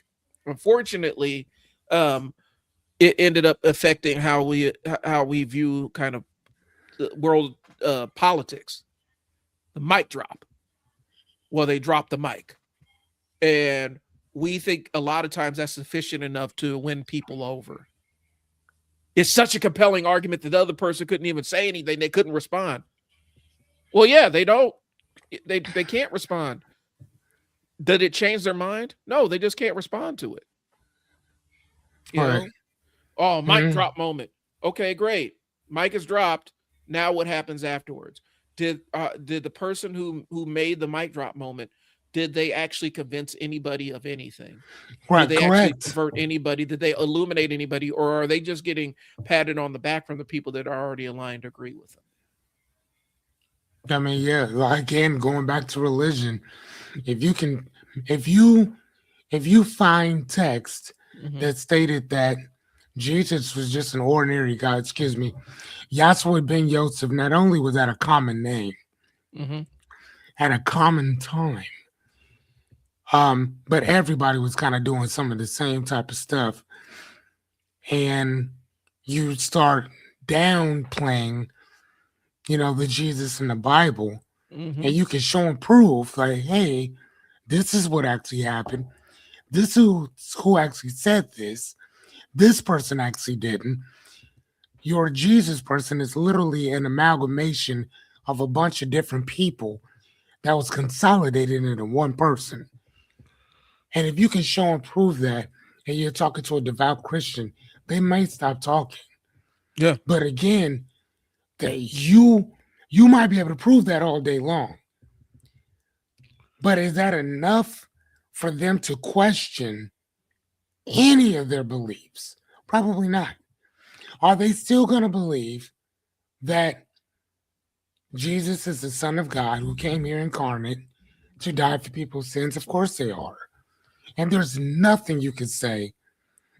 Unfortunately, it ended up affecting how we view kind of the world politics. The mic drop. Well, they dropped the mic, and we think a lot of times that's sufficient enough to win people over. It's such a compelling argument that the other person couldn't even say anything; they couldn't respond. Well, yeah, they can't respond. Did it change their mind? No, they just can't respond to it. You know? Oh, mic drop moment. Okay, great. Mic is dropped. Now what happens afterwards? Did the person who made the mic drop moment, did they actually convince anybody of anything? Right, did they correct. actually convert anybody? Did they illuminate anybody? Or are they just getting patted on the back from the people that are already aligned to agree with them? I mean, yeah, again, going back to religion, if you find text that stated that Jesus was just an ordinary guy, Yahweh ben Yosef, not only was that a common name, at a common time, but everybody was kind of doing some of the same type of stuff. And you start downplaying, the Jesus in the Bible, and you can show and prove, like, hey, this is what actually happened. This is who actually said this. This person actually didn't. Your Jesus person is literally an amalgamation of a bunch of different people that was consolidated into one person. And if you can show and prove that, and you're talking to a devout Christian, they might stop talking. Yeah. But again, that you might be able to prove that all day long. But is that enough for them to question any of their beliefs? Probably not. Are they still going to believe that Jesus is the Son of God who came here incarnate to die for people's sins? Of course they are. And there's nothing you can say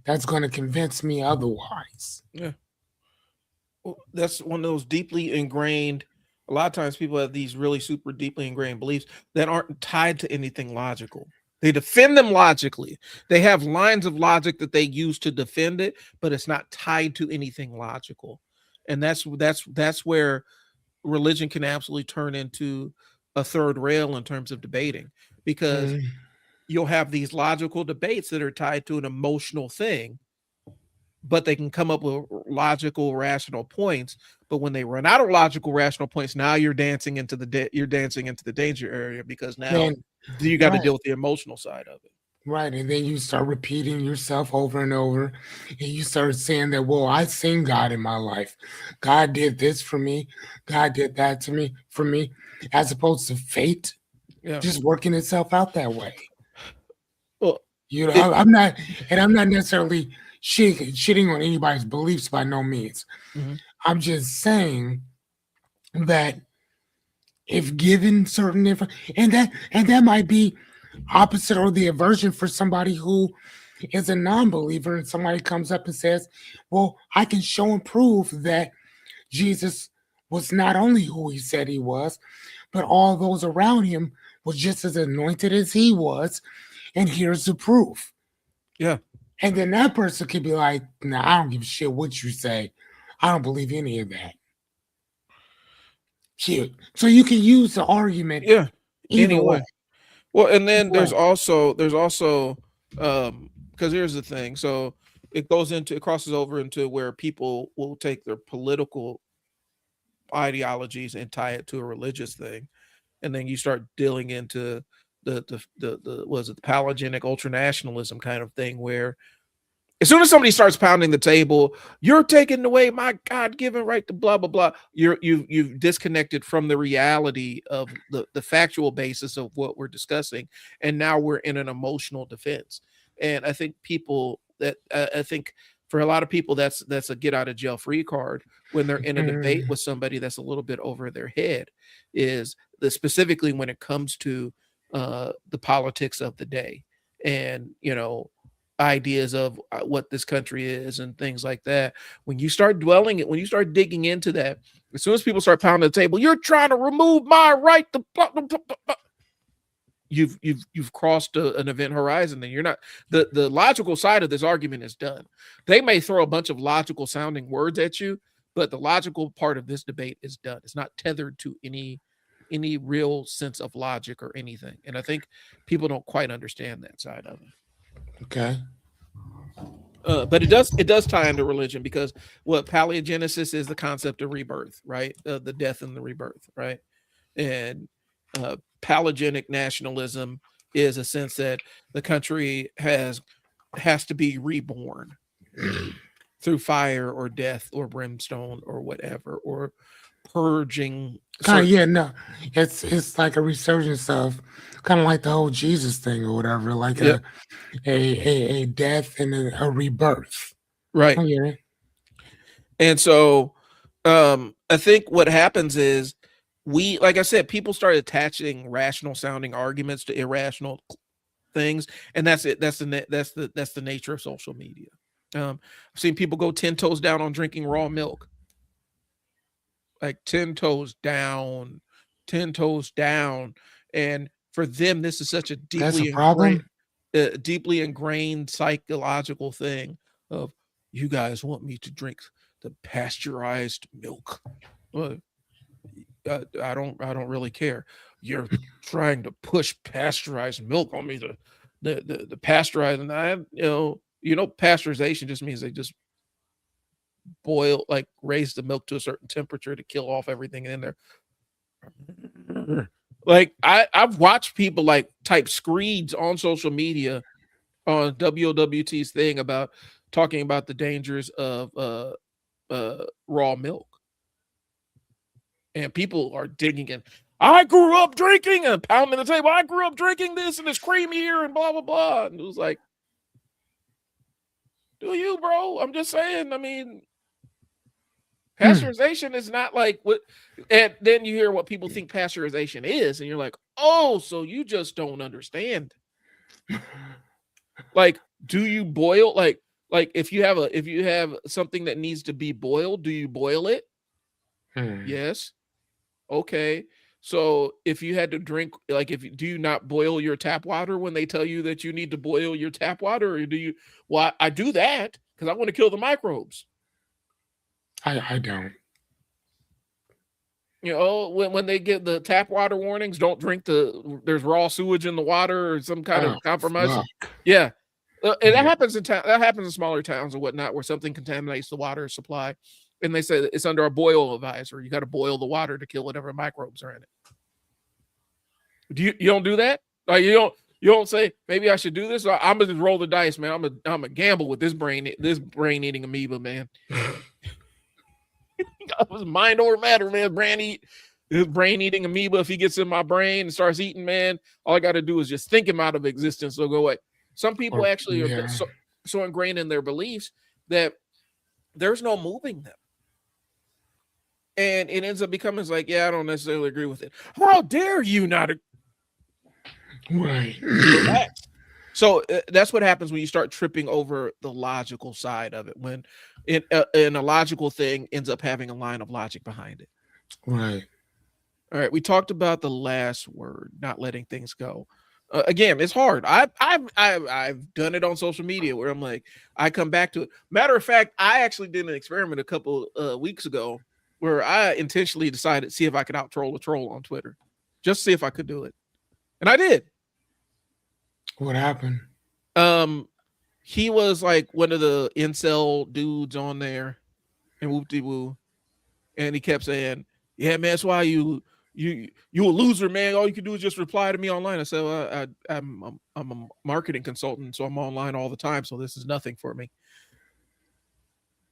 that's going to convince me otherwise. Yeah. Well, that's one of those deeply ingrained, a lot of times people have these really super deeply ingrained beliefs that aren't tied to anything logical. They defend them logically. They have lines of logic that they use to defend it, but it's not tied to anything logical. And that's where religion can absolutely turn into a third rail in terms of debating, because you'll have these logical debates that are tied to an emotional thing, but they can come up with logical, rational points, But when they run out of logical, rational points, now you're dancing into the danger area, because now And you got to right, deal with the emotional side of it. right. And then you start repeating yourself over and over. And you start saying that, well, I've seen God in my life. God did this for me. God did that to me for me, as opposed to fate Yeah. just working itself out that way. Well, You know, it, I'm not, and I'm not necessarily shitting on anybody's beliefs by no means. mhm. I'm just saying that if given certain info, and that might be opposite or the aversion for somebody who is a non-believer, and somebody comes up and says, well, I can show and prove that Jesus was not only who he said he was, but all those around him was just as anointed as he was, and here's the proof. Yeah. And then that person could be like, nah, I don't give a shit what you say. I don't believe any of that. Shit. So you can use the argument Yeah. either way. Anyway. Well, and then Either there's way. also because here's the thing. So it crosses over into where people will take their political ideologies and tie it to a religious thing. And then you start dealing into the was it the palagenic ultranationalism kind of thing, where as soon as somebody starts pounding the table, you're taking away my God-given right to blah blah blah. You've disconnected from the reality of the factual basis of what we're discussing, and now we're in an emotional defense. And I think I think for a lot of people that's a get out of jail free card when they're in a debate with somebody that's a little bit over their head, is specifically when it comes to the politics of the day, and ideas of what this country is and things like that. When you start digging into that, as soon as people start pounding the table, you're trying to remove my right to blah, blah, blah, blah. You've crossed an event horizon. Then you're not the logical side of this argument is done. They may throw a bunch of logical sounding words at you, but the logical part of this debate is done. It's not tethered to any real sense of logic or anything. And I think people don't quite understand that side of it. Okay. But it does tie into religion, because what paleogenesis is the concept of rebirth, right? The death and the rebirth, right? And palagenic nationalism is a sense that the country has to be reborn through fire or death or brimstone or whatever, or purging. No, it's like a resurgence of kind of like the whole Jesus thing or whatever, like Yep. a death and a rebirth. Right. I get it. And so I think what happens is like I said, people start attaching rational sounding arguments to irrational things, and that's it. That's the nature of social media. I've seen people go 10 toes down on drinking raw milk. Like 10 toes down. And for them, this is such a That's a problem. deeply ingrained psychological thing of, you guys want me to drink the pasteurized milk. Well, I don't really care. You're trying to push pasteurized milk on me, the pasteurized, and pasteurization just means they just raise the milk to a certain temperature to kill off everything in there. Like I've watched people like type screeds on social media on WOWT's thing about talking about the dangers of raw milk. And people are digging in. I grew up drinking and pounding the table. I grew up drinking this and it's creamier and blah, blah, blah. And it was like, do you, bro? I'm just saying. I mean, pasteurization is not like what. And then you hear what people think pasteurization is, and you're like, oh, so you just don't understand. Like, do you boil like if you have something that needs to be boiled, do you boil it? Yes. Okay. So if you had to drink, do you not boil your tap water when they tell you that you need to boil your tap water, or do you? Well, I do that because I want to kill the microbes. I don't. When they get the tap water warnings, don't drink there's raw sewage in the water or some kind of compromise. Fuck. Yeah. And that happens in town. That happens in smaller towns and whatnot, where something contaminates the water supply. And they say it's under a boil advisory. You got to boil the water to kill whatever microbes are in it. You don't do that? Like you don't say maybe I should do this. Or I'm gonna just roll the dice, man. I'm gonna gamble with this brain eating amoeba, man. It was mind over matter, man. Brain eating amoeba. If he gets in my brain and starts eating, man, all I got to do is just think him out of existence. They'll go away. Some people actually are so ingrained in their beliefs that there's no moving them. And it ends up becoming like, yeah, I don't necessarily agree with it. How dare you not? Right. So that's what happens when you start tripping over the logical side of it. When a logical thing ends up having a line of logic behind it. Right. All right. We talked about the last word, not letting things go. Again, it's hard. I've done it on social media where I'm like, I come back to it. Matter of fact, I actually did an experiment a couple weeks ago where I intentionally decided to see if I could out troll a troll on Twitter, just to see if I could do it, and I did. What happened? He was like one of the incel dudes on there, and whoop-de-woo, and he kept saying, "Yeah, man, that's why you a loser, man. All you can do is just reply to me online." I said, well, I'm a marketing consultant, so I'm online all the time, so this is nothing for me.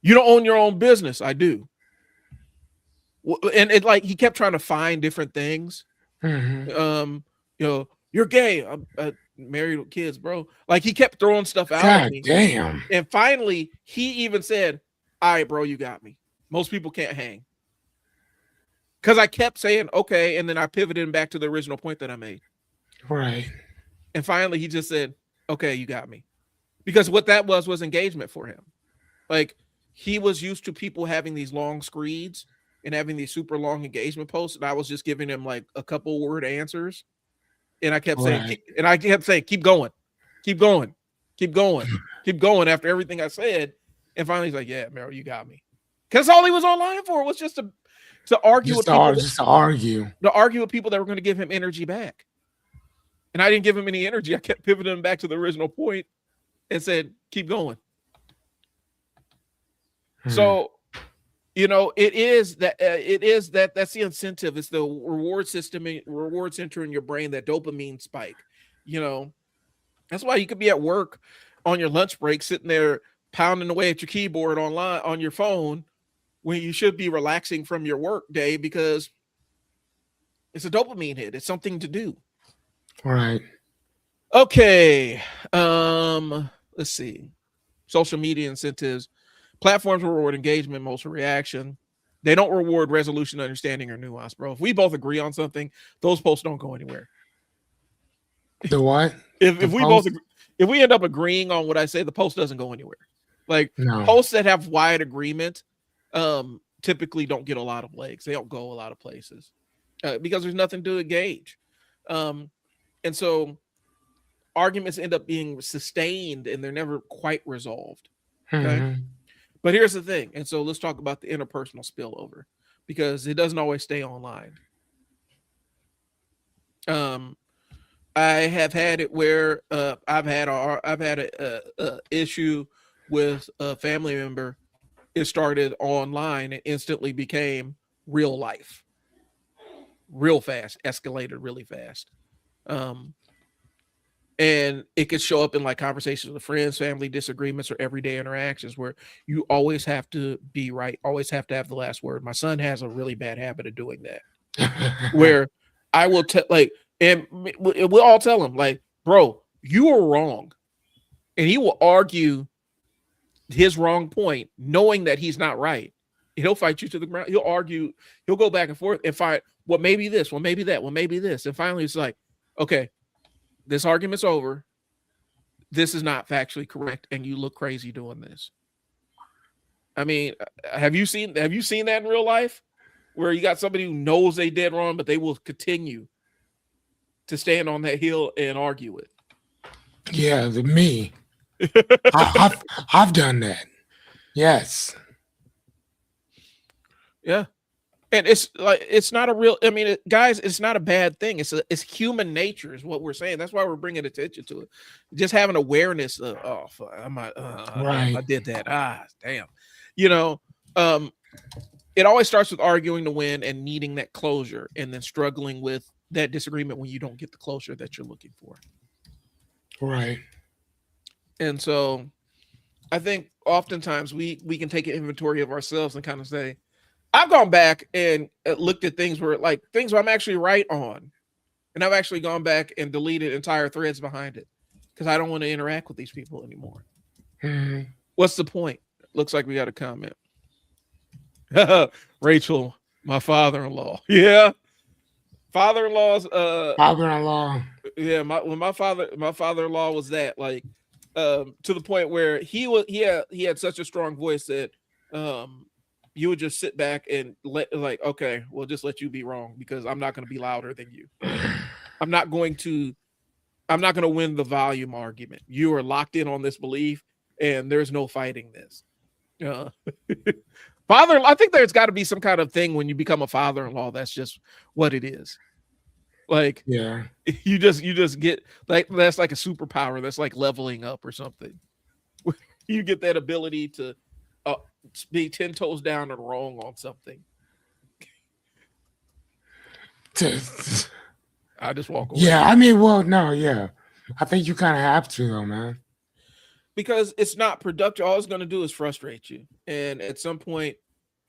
You don't own your own business. I do. And it like he kept trying to find different things. Mm-hmm. You're gay. I'm married with kids, bro. Like he kept throwing stuff out at me. Damn. And finally, he even said, "All right, bro, you got me. Most people can't hang." Because I kept saying, okay, and then I pivoted back to the original point that I made. Right. And finally, he just said, okay, you got me. Because what that was engagement for him. Like, he was used to people having these long screeds and having these super long engagement posts, and I was just giving him like a couple word answers. And I kept saying, keep going, keep going, keep going, keep going after everything I said. And finally, he's like, yeah, Meryl, you got me. Because all he was online for was just to argue with people. To argue with people that were going to give him energy back. And I didn't give him any energy. I kept pivoting him back to the original point and said, keep going. So, it is that's the incentive. It's the reward system, reward center in your brain, that dopamine spike. That's why you could be at work on your lunch break, sitting there pounding away at your keyboard online on your phone, when you should be relaxing from your work day, because it's a dopamine hit. It's something to do. Right. Okay. Let's see. Social media incentives. Platforms reward engagement, emotional reaction. They don't reward resolution, understanding, or nuance, bro. If we both agree on something, those posts don't go anywhere. The what? If we end up agreeing on what I say, the post doesn't go anywhere. Like posts that have wide agreement typically don't get a lot of legs. They don't go a lot of places because there's nothing to engage. And so arguments end up being sustained and they're never quite resolved. Okay. Mm-hmm. But here's the thing. And so let's talk about the interpersonal spillover, because it doesn't always stay online. I have had it where I've had a issue with a family member. It started online and instantly became real life, real fast, escalated really fast. And it could show up in like conversations with friends, family disagreements, or everyday interactions where you always have to be right, always have to have the last word. My son has a really bad habit of doing that, where I will and we'll all tell him, like, bro, you are wrong. And he will argue his wrong point, knowing that he's not right. He'll fight you to the ground. He'll argue. He'll go back and forth and fight. Well, maybe this. Well, maybe that. Well, maybe this. And finally, it's like, okay, this argument's over. This is not factually correct, and you look crazy doing this. I mean, have you seen that in real life, where you got somebody who knows they did wrong, but they will continue to stand on that hill and argue it? Yeah, me. I've done that. Yes. Yeah. And it's like, it's not a real, I mean, guys, it's not a bad thing. It's human nature is what we're saying. That's why we're bringing attention to it. Just having awareness of, I did that. Damn. it always starts with arguing to win and needing that closure, and then struggling with that disagreement when you don't get the closure that you're looking for. Right. And so I think oftentimes we can take an inventory of ourselves and kind of say, I've gone back and looked at things where I'm actually right on. And I've actually gone back and deleted entire threads behind it because I don't want to interact with these people anymore. Mm-hmm. What's the point? Looks like we got a comment. Rachel, my father-in-law. Yeah. Father-in-law's Father-in-law. Yeah, when my father-in-law was that, like, to the point where he had such a strong voice that you would just sit back and okay, we'll just let you be wrong because I'm not going to be louder than you. I'm not going to win the volume argument. You are locked in on this belief and there's no fighting this. I think there's got to be some kind of thing when you become a father-in-law. That's just what it is. Like, yeah, you just get like, that's like a superpower. That's like leveling up or something. You get that ability to be 10 toes down and wrong on something. I just walk away. Yeah, I mean, well, no, yeah. I think you kind of have to, though, man. Because it's not productive. All it's going to do is frustrate you. And at some point,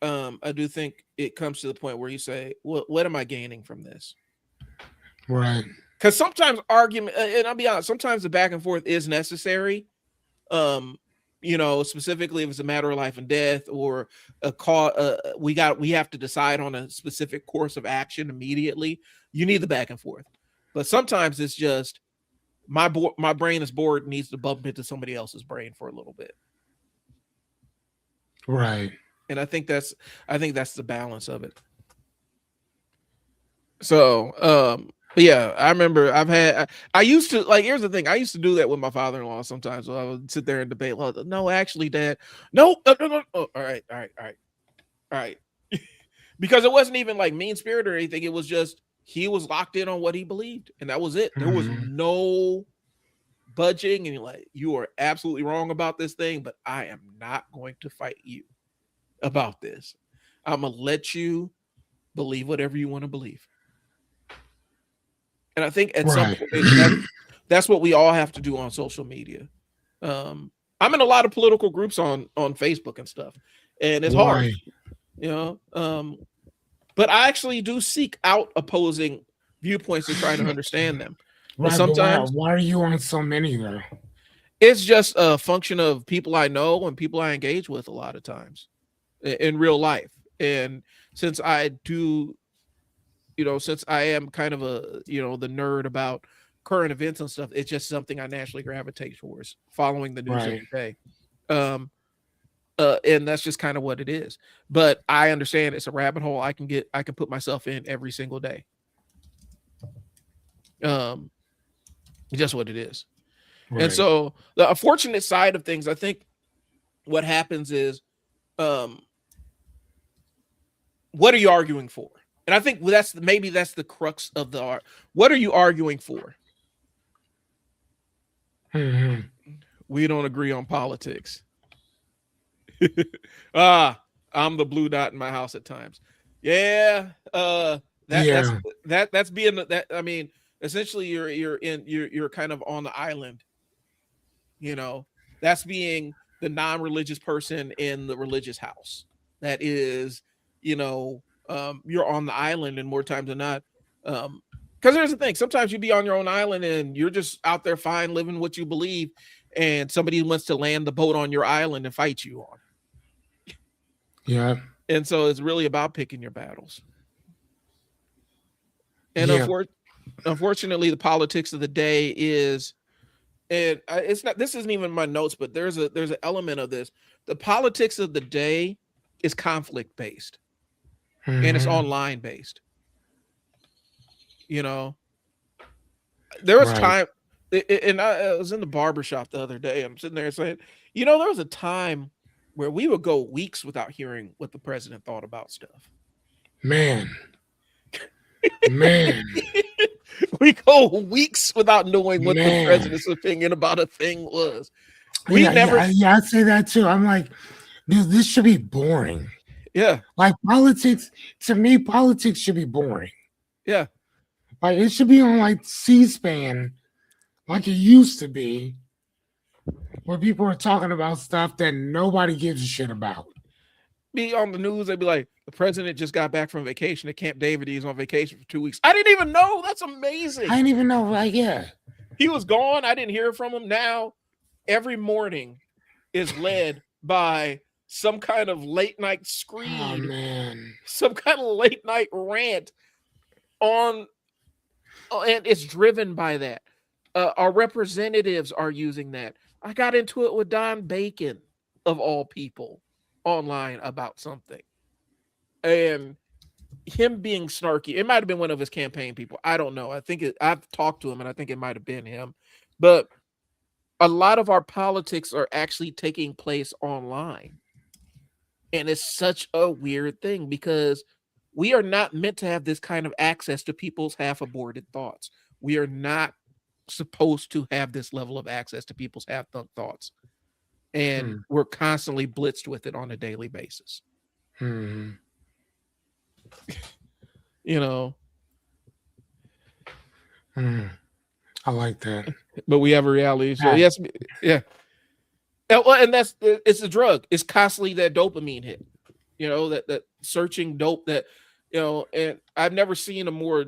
I do think it comes to the point where you say, what am I gaining from this? Right. Because sometimes argument, and I'll be honest, sometimes the back and forth is necessary. Specifically if it's a matter of life and death or a call, we have to decide on a specific course of action immediately. You need the back and forth. But sometimes it's just my brain is bored and needs to bump into somebody else's brain for a little bit. Right. And I think that's the balance of it. So, but yeah, I remember I used to, like, here's the thing. I used to do that with my father-in-law sometimes. So I would sit there and debate. Well, no, actually, Dad, no. Oh, all right. Because it wasn't even like mean spirit or anything. It was just, he was locked in on what he believed. And that was it. There was no budging. And you're like, you are absolutely wrong about this thing, but I am not going to fight you about this. I'm going to let you believe whatever you want to believe. And I think at some point, that's what we all have to do on social media. I'm in a lot of political groups on Facebook and stuff, and it's hard, but I actually do seek out opposing viewpoints to try to understand them. Right, but sometimes, why are you on so many though? It's just a function of people I know and people I engage with a lot of times in real life. And since I do, since I am kind of the nerd about current events and stuff, it's just something I naturally gravitate towards, following the news every day. And that's just kind of what it is. But I understand it's a rabbit hole I can put myself in every single day. Just what it is. Right. And so the unfortunate side of things, I think what happens is, what are you arguing for? And I think that's the crux of the art. What are you arguing for? Mm-hmm. We don't agree on politics. I'm the blue dot in my house at times. Yeah. That's being that. I mean, essentially you're kind of on the island. That's being the non-religious person in the religious house. That is, you're on the island, and more times than not, because there's the thing. Sometimes you be on your own island and you're just out there fine living what you believe, and somebody wants to land the boat on your island and fight you on. Yeah. And so it's really about picking your battles. And unfortunately, the politics of the day is, and it's not, this isn't even my notes, but there's an element of this. The politics of the day is conflict based. And it's online based. There was time, and I was in the barbershop the other day. I'm sitting there saying, there was a time where we would go weeks without hearing what the president thought about stuff. Man. We go weeks without knowing what the president's opinion about a thing was. I'd say that too. I'm like, dude, this should be boring. Yeah. Like politics, to me, politics should be boring. Yeah. Like it should be on like C-SPAN, like it used to be, where people are talking about stuff that nobody gives a shit about. Be on the news, they'd be like, the president just got back from vacation at Camp David. He's on vacation for 2 weeks. I didn't even know. That's amazing. I didn't even know. Like, yeah, He was gone. I didn't hear from him. Now, every morning is led by some kind of late night oh screed, man, some kind of late night rant on, and it's driven by that. Our representatives are using that. I got into it with Don Bacon, of all people, online about something. And him being snarky, it might have been one of his campaign people. I don't know. I've talked to him and I think it might have been him. But a lot of our politics are actually taking place online. And it's such a weird thing because we are not meant to have this kind of access to people's half aborted thoughts. We are not supposed to have this level of access to people's half thoughts. And we're constantly blitzed with it on a daily basis. Hmm. You know, I like that. but we have a reality show. Yes, yeah. And it's a drug. It's constantly that dopamine hit. You know, that searching dope that, you know, and I've never seen a more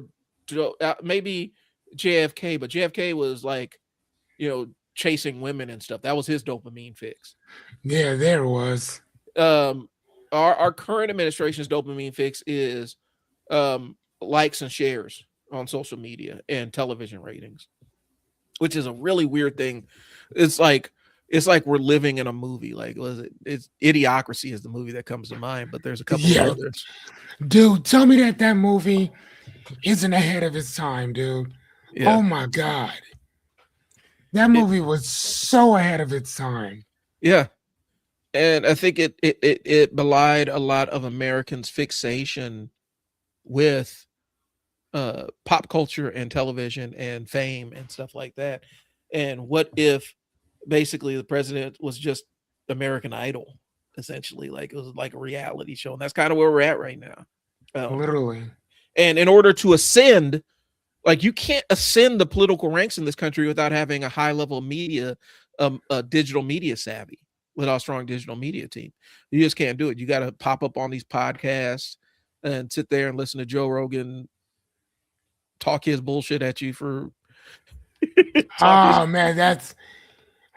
maybe JFK, but JFK was like, you know, chasing women and stuff. That was his dopamine fix. Yeah, there was. Our current administration's dopamine fix is likes and shares on social media and television ratings, which is a really weird thing. It's like we're living in a movie. Like, it's Idiocracy is the movie that comes to mind, but there's a couple of others. Dude, tell me that movie isn't ahead of its time, dude. Yeah. Oh my God. That movie was so ahead of its time. Yeah. And I think it belied a lot of Americans' fixation with pop culture and television and fame and stuff like that. And what if basically the president was just American Idol, essentially? Like, it was like a reality show. And that's kind of where we're at right now. Literally. And in order to ascend, like, you can't ascend the political ranks in this country without having a high level of media, a digital media savvy, without a strong digital media team. You just can't do it. You got to pop up on these podcasts and sit there and listen to Joe Rogan talk his bullshit at you for. Oh man, that's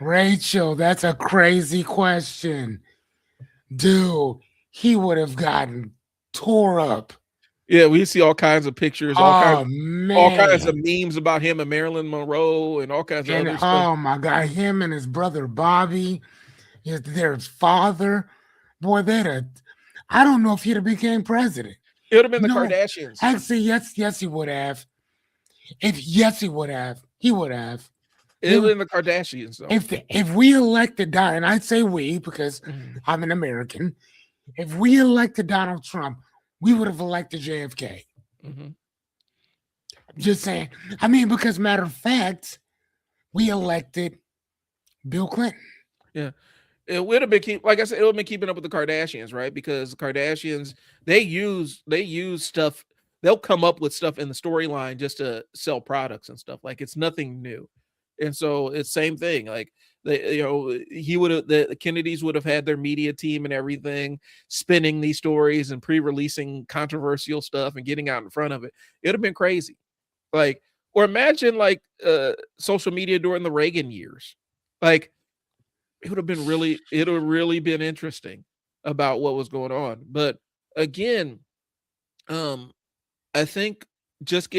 Rachel. That's a crazy question, dude. He would have gotten tore up. Yeah, we see all kinds of pictures, all kinds of memes about him and Marilyn Monroe and all kinds of other stuff. Oh my God, him and his brother Bobby, their father. Boy, I don't know if he'd have became president. It would have been the Kardashians. Actually, yes, he would have. He would have. He would have. It would have been the Kardashians, though. If we elected Donald, and I'd say we because I'm an American, if we elected Donald Trump, we would have elected JFK. Just saying. I mean, because matter of fact, we elected Bill Clinton. Yeah. It would have been, like I said, it would have been keeping up with the Kardashians, right? Because the Kardashians, they use stuff. They'll come up with stuff in the storyline just to sell products and stuff. Like, it's nothing new. And so it's same thing. Like, the Kennedys would have had their media team and everything spinning these stories and pre-releasing controversial stuff and getting out in front of it. It would have been crazy. Like, or imagine like social media during the Reagan years. Like, it would have really been interesting about what was going on. But again, I think just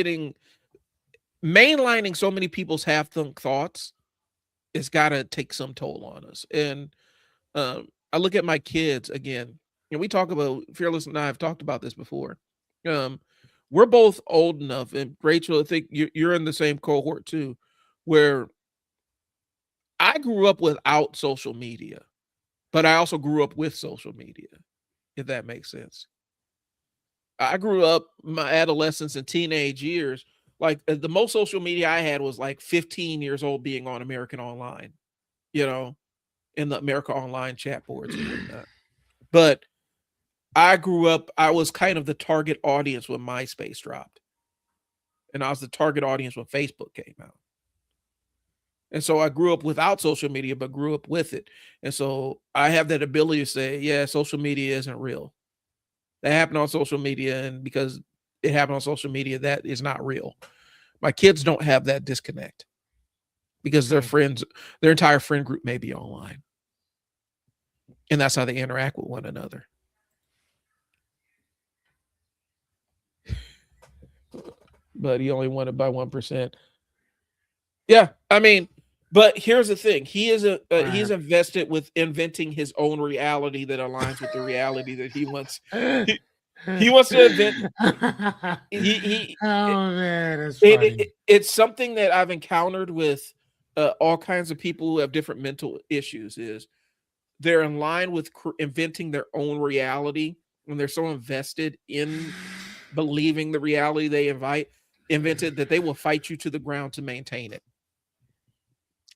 mainlining so many people's half-thunk thoughts, it's got to take some toll on us. And I look at my kids again, and we talk about, Fearless and I have talked about this before. We're both old enough, and Rachel, I think you're in the same cohort too, where I grew up without social media, but I also grew up with social media, if that makes sense. I grew up my adolescence and teenage years. Like, the most social media I had was like 15 years old, being on American Online, in the America Online chat boards and whatnot. But I grew up, I was kind of the target audience when MySpace dropped. And I was the target audience when Facebook came out. And so I grew up without social media, but grew up with it. And so I have that ability to say, yeah, social media isn't real. That happened on social media. And because it happened on social media, that is not real. My kids don't have that disconnect because their friends, their entire friend group may be online. And that's how they interact with one another. But he only won it by 1%. Yeah, I mean, but here's the thing: he's invested with inventing his own reality that aligns with the reality that he wants. He wants to invent. Oh man, that's funny. It's something that I've encountered with all kinds of people who have different mental issues. Is they're in line with inventing their own reality when they're so invested in believing the reality they invented that they will fight you to the ground to maintain it.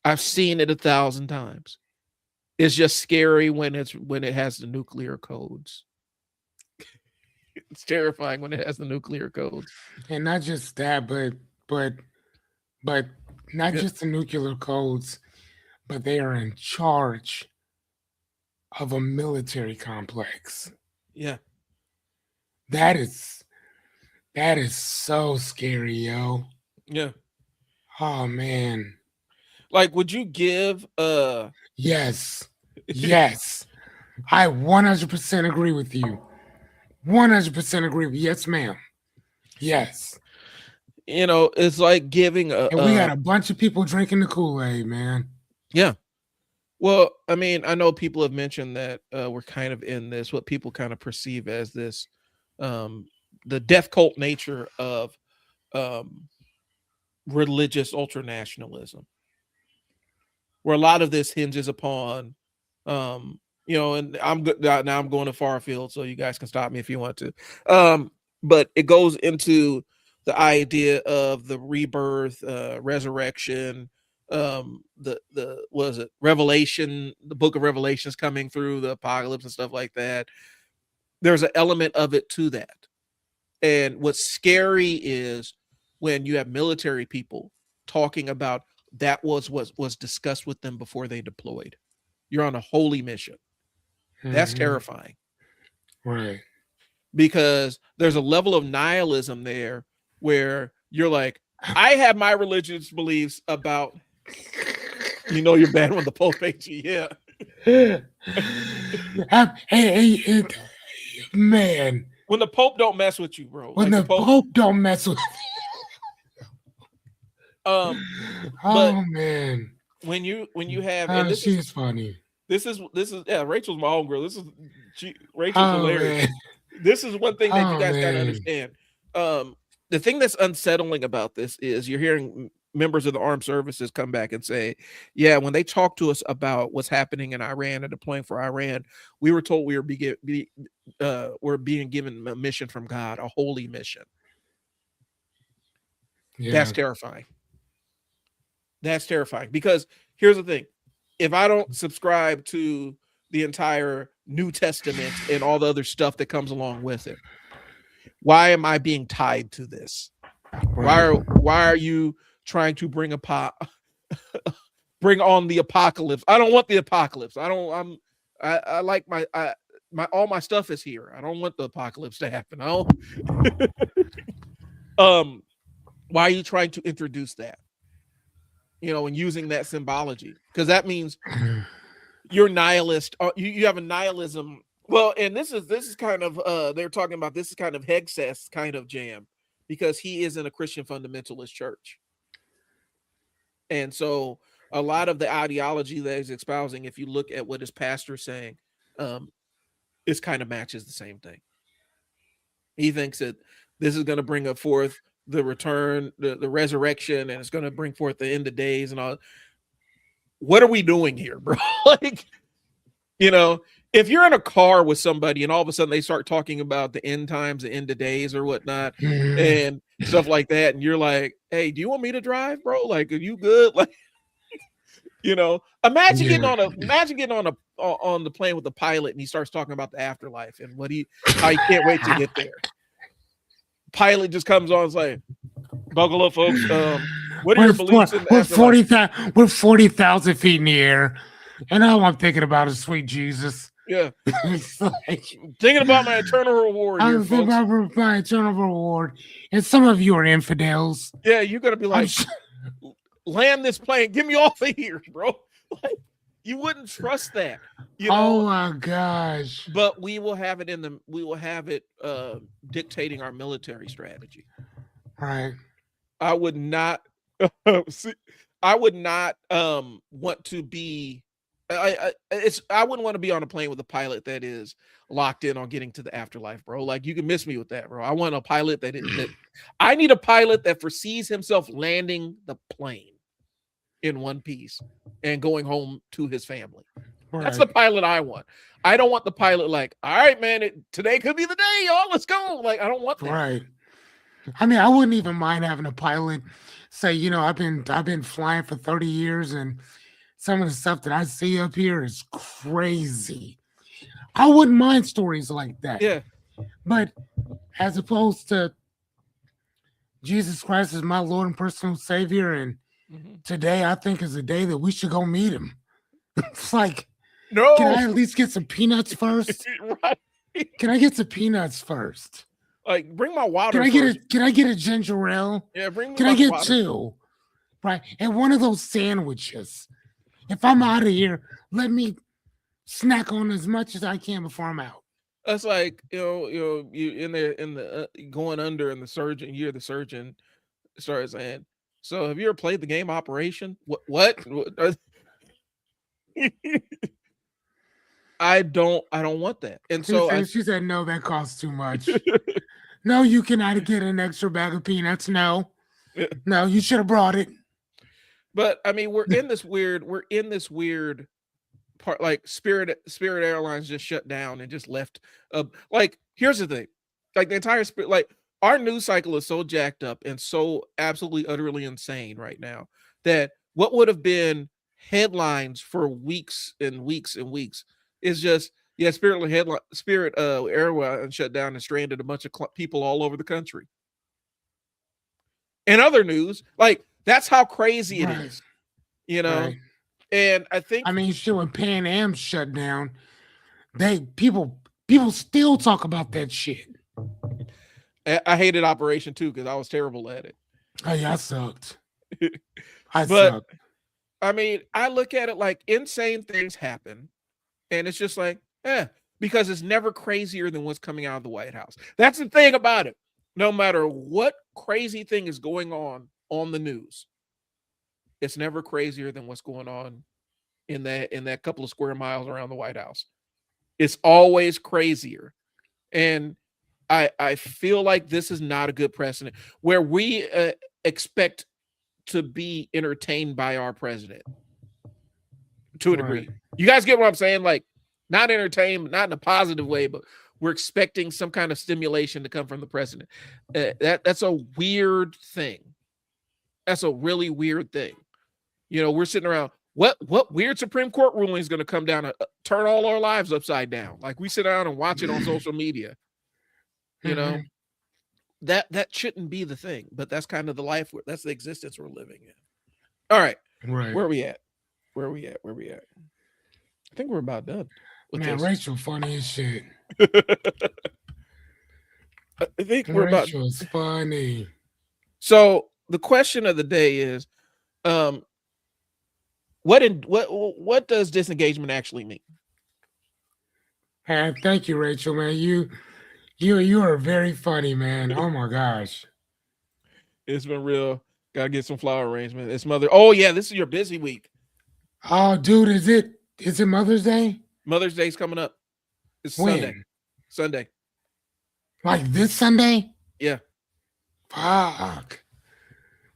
I've seen it 1,000 times. It's just scary when it has the nuclear codes. It's terrifying when it has the nuclear codes. And not just that, but not just the nuclear codes, but they are in charge of a military complex. Yeah. That is so scary, yo. Yeah. Oh man. Like, would you give Yes. Yes. I 100% agree with you. 100% agree with you. Yes, ma'am. Yes. You know, it's like giving and we had a bunch of people drinking the Kool-Aid, man. Yeah. Well, I mean, I know people have mentioned that we're kind of in this, what people kind of perceive as this, the death cult nature of religious ultranationalism, where a lot of this hinges upon, you know, and I'm good now. I'm going to far field, so you guys can stop me if you want to. But it goes into the idea of the rebirth, resurrection, the what is it, Revelation, the book of Revelations coming through, the apocalypse and stuff like that. There's an element of it to that. And what's scary is when you have military people talking about that was discussed with them before they deployed. You're on a holy mission. That's terrifying. Right. Because there's a level of nihilism there where you're like, I have my religious beliefs about, you know, you're bad when the Pope hates you. Yeah. Hey, man. When the Pope don't mess with you, bro. When like the Pope don't mess with oh man. When you have and this she's funny. This is yeah, Rachel's my homegirl. Rachel's hilarious. Man. This is one thing that you guys gotta understand. The thing that's unsettling about this is you're hearing members of the armed services come back and say, yeah, when they talk to us about what's happening in Iran and deploying for Iran, we were told we were we're being given a mission from God, a holy mission. Yeah. That's terrifying. That's terrifying because here's the thing. If I don't subscribe to the entire New Testament and all the other stuff that comes along with it, why am I being tied to this? Why are you trying to bring on the apocalypse? I don't want the apocalypse. I like my all my stuff is here. I don't want the apocalypse to happen. Why are you trying to introduce that? You know, and using that symbology, because that means you're nihilist. You have a nihilism. Well, and this is kind of they're talking about this is kind of Hegseth's kind of jam, because he is in a Christian fundamentalist church, and so a lot of the ideology that he's espousing, if you look at what his pastor's saying, it kind of matches the same thing. He thinks that this is going to bring up forth the return, the resurrection, and it's going to bring forth the end of days and all. What are we doing here, bro? Like, you know, if you're in a car with somebody and all of a sudden they start talking about the end times, the end of days or whatnot, and stuff like that, and you're like, hey, do you want me to drive, bro? Like, are you good? Like, you know, imagine getting on on the plane with the pilot, and he starts talking about the afterlife and how he can't wait to get there. Pilot just comes on and is like, buckle up, folks. What are your beliefs in the afterlife? We're 40,000 feet in the air, and all I'm thinking about is sweet Jesus. Yeah. It's like, thinking about my eternal reward here, I'm thinking about my eternal reward. And some of you are infidels. Yeah, you're going to be like, land this plane. Get me off of here, bro. Like, you wouldn't trust that. You know? Oh my gosh. But we will have it dictating our military strategy. Right. I would not want to be I wouldn't want to be on a plane with a pilot that is locked in on getting to the afterlife, bro. Like, you can miss me with that, bro. I want a pilot that I need a pilot that foresees himself landing the plane in one piece and going home to his family. Right. That's the pilot I want. I don't want the pilot like, all right, man, today could be the day, y'all. Let's go. Like, I don't want that. Right. I mean, I wouldn't even mind having a pilot say, you know, I've been flying for 30 years, and some of the stuff that I see up here is crazy. I wouldn't mind stories like that. Yeah. But as opposed to Jesus Christ is my Lord and personal Savior, and today I think is a day that we should go meet him. It's like, no. Can I at least get some peanuts first? Right. Can I get some peanuts first? Like, bring my water. Can I get a ginger ale? Yeah, bring me Can I get water? 2? Right. And one of those sandwiches. If I'm out of here, let me snack on as much as I can before I'm out. That's like, you in the going under, and the surgeon starts saying, so have you ever played the game Operation? What? I don't want that. And so she said, no, that costs too much. No, you cannot get an extra bag of peanuts. No, you should have brought it. But I mean, we're in this weird part. Like, Spirit Airlines just shut down and just left. Like, here's the thing, like, the entire our news cycle is so jacked up and so absolutely utterly insane right now that what would have been headlines for weeks and weeks and weeks is just, Spirit Airlines shut down and stranded a bunch of people all over the country. In other news, like, that's how crazy it is, you know. Right. And I mean, sure, when Pan Am shut down, people still talk about that shit. I hated Operation too because I was terrible at it. Oh yeah, I sucked. Sucked. I mean, I look at it like insane things happen, and it's just like, because it's never crazier than what's coming out of the White House. That's the thing about it. No matter what crazy thing is going on the news, it's never crazier than what's going on in that couple of square miles around the White House. It's always crazier. And I feel like this is not a good precedent where we expect to be entertained by our president to a degree. You guys get what I'm saying? Like, not entertained, not in a positive way, but we're expecting some kind of stimulation to come from the president. That's a weird thing. That's a really weird thing. You know, we're sitting around, what weird Supreme Court ruling is going to come down and turn all our lives upside down? Like, we sit down and watch it on social media. You know, that shouldn't be the thing, but that's kind of the life. That's the existence we're living in. All right. Right. Where are we at? I think we're about done. Man, Rachel funny as shit. I think we're about. Rachel's funny. So the question of the day is, what does disengagement actually mean? Hey, thank you, Rachel, man. You are very funny, man. Oh my gosh. It's been real. Gotta get some flower arrangement. It's Oh yeah, this is your busy week. Oh, dude, is it Mother's Day? Mother's Day's coming up. It's when? Sunday. Like this Sunday? Yeah. Fuck.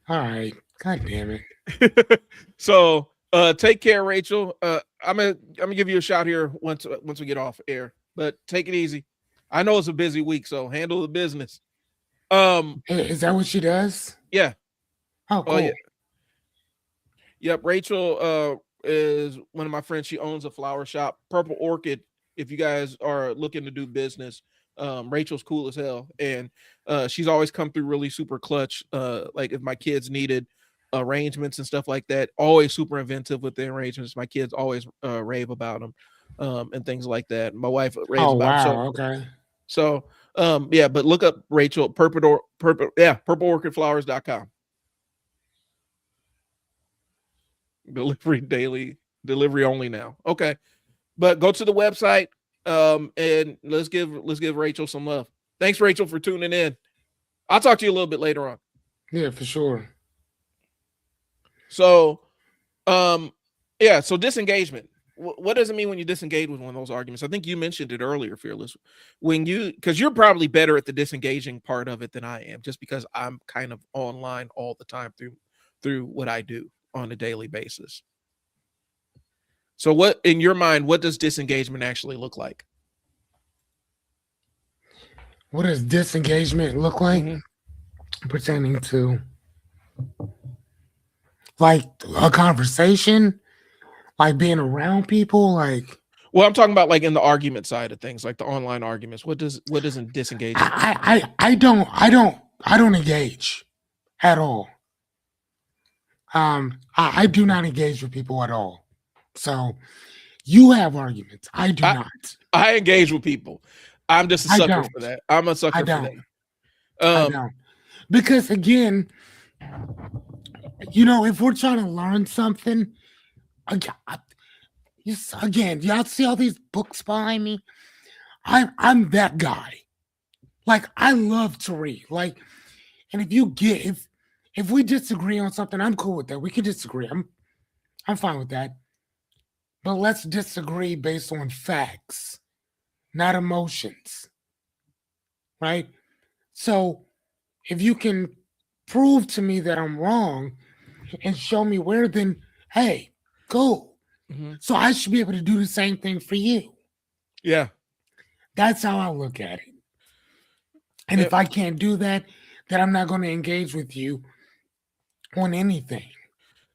All right. God damn it. So take care, Rachel. I'm gonna give you a shout here once we get off air. But take it easy. I know it's a busy week, so handle the business. Is that what she does? Yeah. Oh, cool. Yeah. Yep, Rachel is one of my friends. She owns a flower shop, Purple Orchid. If you guys are looking to do business, Rachel's cool as hell, and she's always come through really super clutch. Like if my kids needed arrangements and stuff like that, always super inventive with the arrangements. My kids always rave about them, and things like that. My wife raves Oh about them. wow, okay. So yeah, but look up Rachel purpleorchidflowers.com. Delivery only now. Okay. But go to the website and let's give Rachel some love. Thanks, Rachel, for tuning in. I'll talk to you a little bit later on. Yeah, for sure. So yeah, so disengagement. What does it mean when you disengage with one of those arguments? I think you mentioned it earlier, Fearless. Because you're probably better at the disengaging part of it than I am, just because I'm kind of online all the time through what I do on a daily basis. So what, in your mind, what does disengagement actually look like? What does disengagement look like? Pertaining to like a conversation, like being around people, like Well, I'm talking about like in the argument side of things, like the online arguments. What doesn't disengagement? I don't engage at all. I do not engage with people at all. So you have arguments. I do not. I engage with people. I'm just a sucker for that. I'm a sucker for that. I don't. Because again, if we're trying to learn something, again, y'all see all these books behind me? I'm that guy. Like I love to read. Like, and if we disagree on something, I'm cool with that. We can disagree. I'm fine with that. But let's disagree based on facts, not emotions. Right? So if you can prove to me that I'm wrong and show me where, then hey, go. Mm-hmm. So I should be able to do the same thing for you. Yeah. That's how I look at it. And if I can't do that, then I'm not going to engage with you on anything.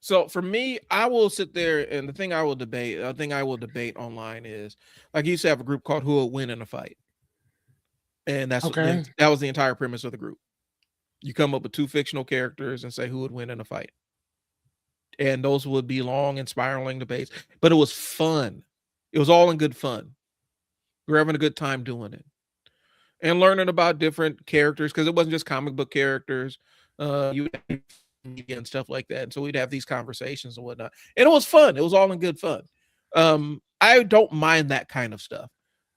So for me, I will sit there, and the thing I will debate online is, like, you used to have a group called Who Will Win in a Fight. And that was the entire premise of the group. You come up with two fictional characters and say who would win in a fight. And those would be long and spiraling debates, but it was fun. It was all in good fun. We were having a good time doing it and learning about different characters, because it wasn't just comic book characters. You media and stuff like that. And so we'd have these conversations and whatnot. And it was fun. It was all in good fun. I don't mind that kind of stuff.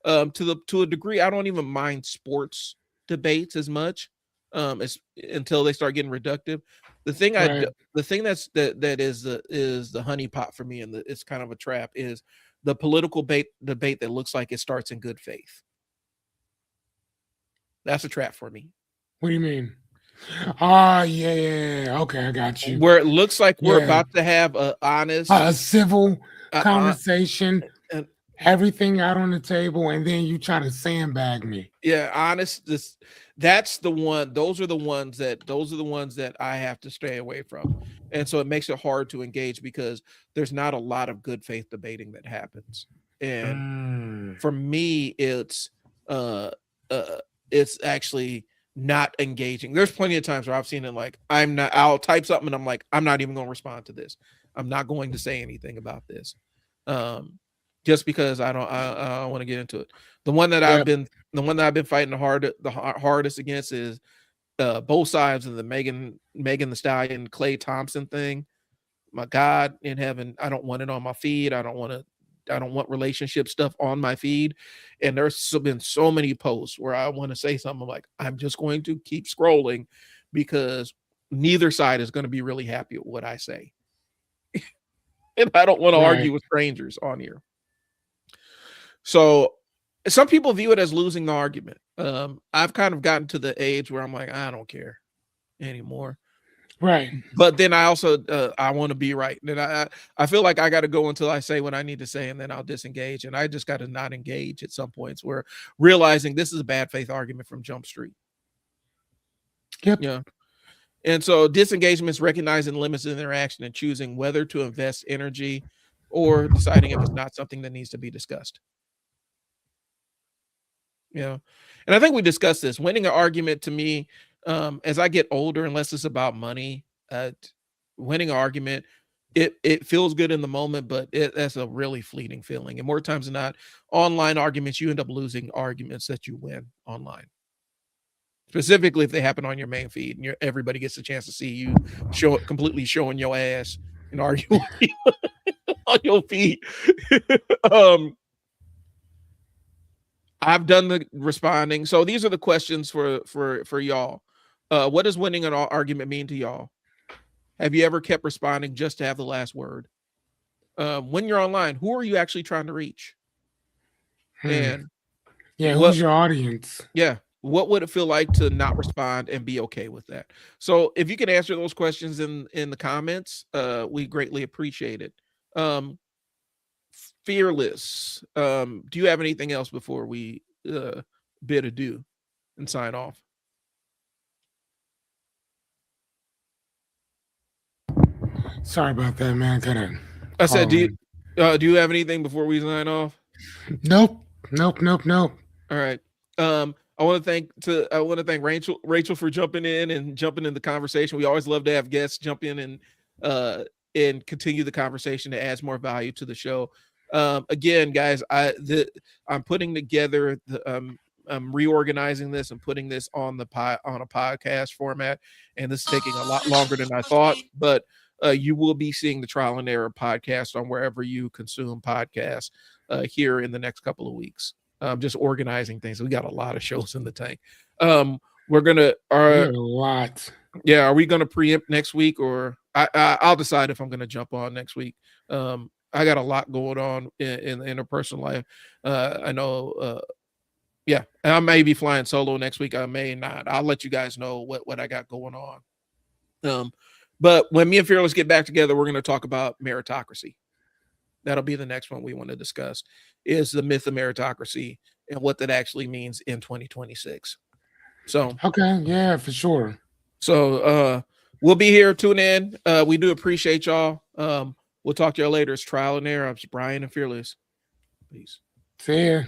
To a degree, I don't even mind sports debates as much. Until they start getting reductive. The thing that's that is the honeypot for me, and it's kind of a trap, is the political debate that looks like it starts in good faith. That's a trap for me. What do you mean? Yeah. Okay, I got you. Where it looks like we're about to have a honest, a civil conversation, everything out on the table, and then you try to sandbag me. Yeah, honest. That's the one. Those are the ones that I have to stay away from, and so it makes it hard to engage, because there's not a lot of good faith debating that happens. And for me, it's actually not engaging. There's plenty of times where I've seen it, like, I'll type something and I'm like, I'm not even going to respond to this. I'm not going to say anything about this. Just because I don't want to get into it. The one that I've been fighting the hardest against is both sides of the Megan Thee Stallion, Klay Thompson thing. My God in heaven, I don't want it on my feed. I don't want relationship stuff on my feed. And there's been so many posts where I want to say something, I'm like, I'm just going to keep scrolling, because neither side is going to be really happy with what I say. And I don't want to argue with strangers on here. So some people view it as losing the argument. I've kind of gotten to the age where I'm like, I don't care anymore. Right. But then I also, I want to be right. And I feel like I got to go until I say what I need to say, and then I'll disengage. And I just got to not engage at some points, where realizing this is a bad faith argument from Jump Street. Yep. Yeah. And so disengagement is recognizing limits in interaction and choosing whether to invest energy or deciding if it's not something that needs to be discussed. You know, and I think we discussed this. Winning an argument to me, as I get older, unless it's about money, winning an argument, it feels good in the moment, but that's a really fleeting feeling. And more times than not, online arguments, you end up losing arguments that you win online. Specifically, if they happen on your main feed and everybody gets a chance to see you completely showing your ass and arguing on your feed. I've done the responding. So these are the questions for y'all. What does winning an argument mean to y'all? Have you ever kept responding just to have the last word? When you're online, who are you actually trying to reach? And yeah, who's your audience? Yeah. What would it feel like to not respond and be okay with that? So if you can answer those questions in the comments, we greatly appreciate it. Fearless. Do you have anything else before we bid adieu and sign off? Sorry about that, man. I said, do you have anything before we sign off? Nope. All right. I want to thank Rachel for jumping in the conversation. We always love to have guests jump in and continue the conversation to add more value to the show. Again, guys, I'm putting together I'm reorganizing this and putting this on a podcast format, and this is taking a lot longer than I thought, but you will be seeing the Trial and Error podcast on wherever you consume podcasts here in the next couple of weeks. Just organizing things. We got a lot of shows in the tank. We're gonna a lot. Yeah, are we gonna preempt next week, or I'll decide if I'm gonna jump on next week. I got a lot going on in the interpersonal life. I know yeah, I may be flying solo next week. I may not. I'll let you guys know what I got going on. But when me and Fearless get back together, we're gonna talk about meritocracy. That'll be the next one we want to discuss, is the myth of meritocracy and what that actually means in 2026. So okay, yeah, for sure. So we'll be here. Tune in. We do appreciate y'all. We'll talk to y'all later. It's Trial and Error. I'm Brian and Fearless. Peace. See ya.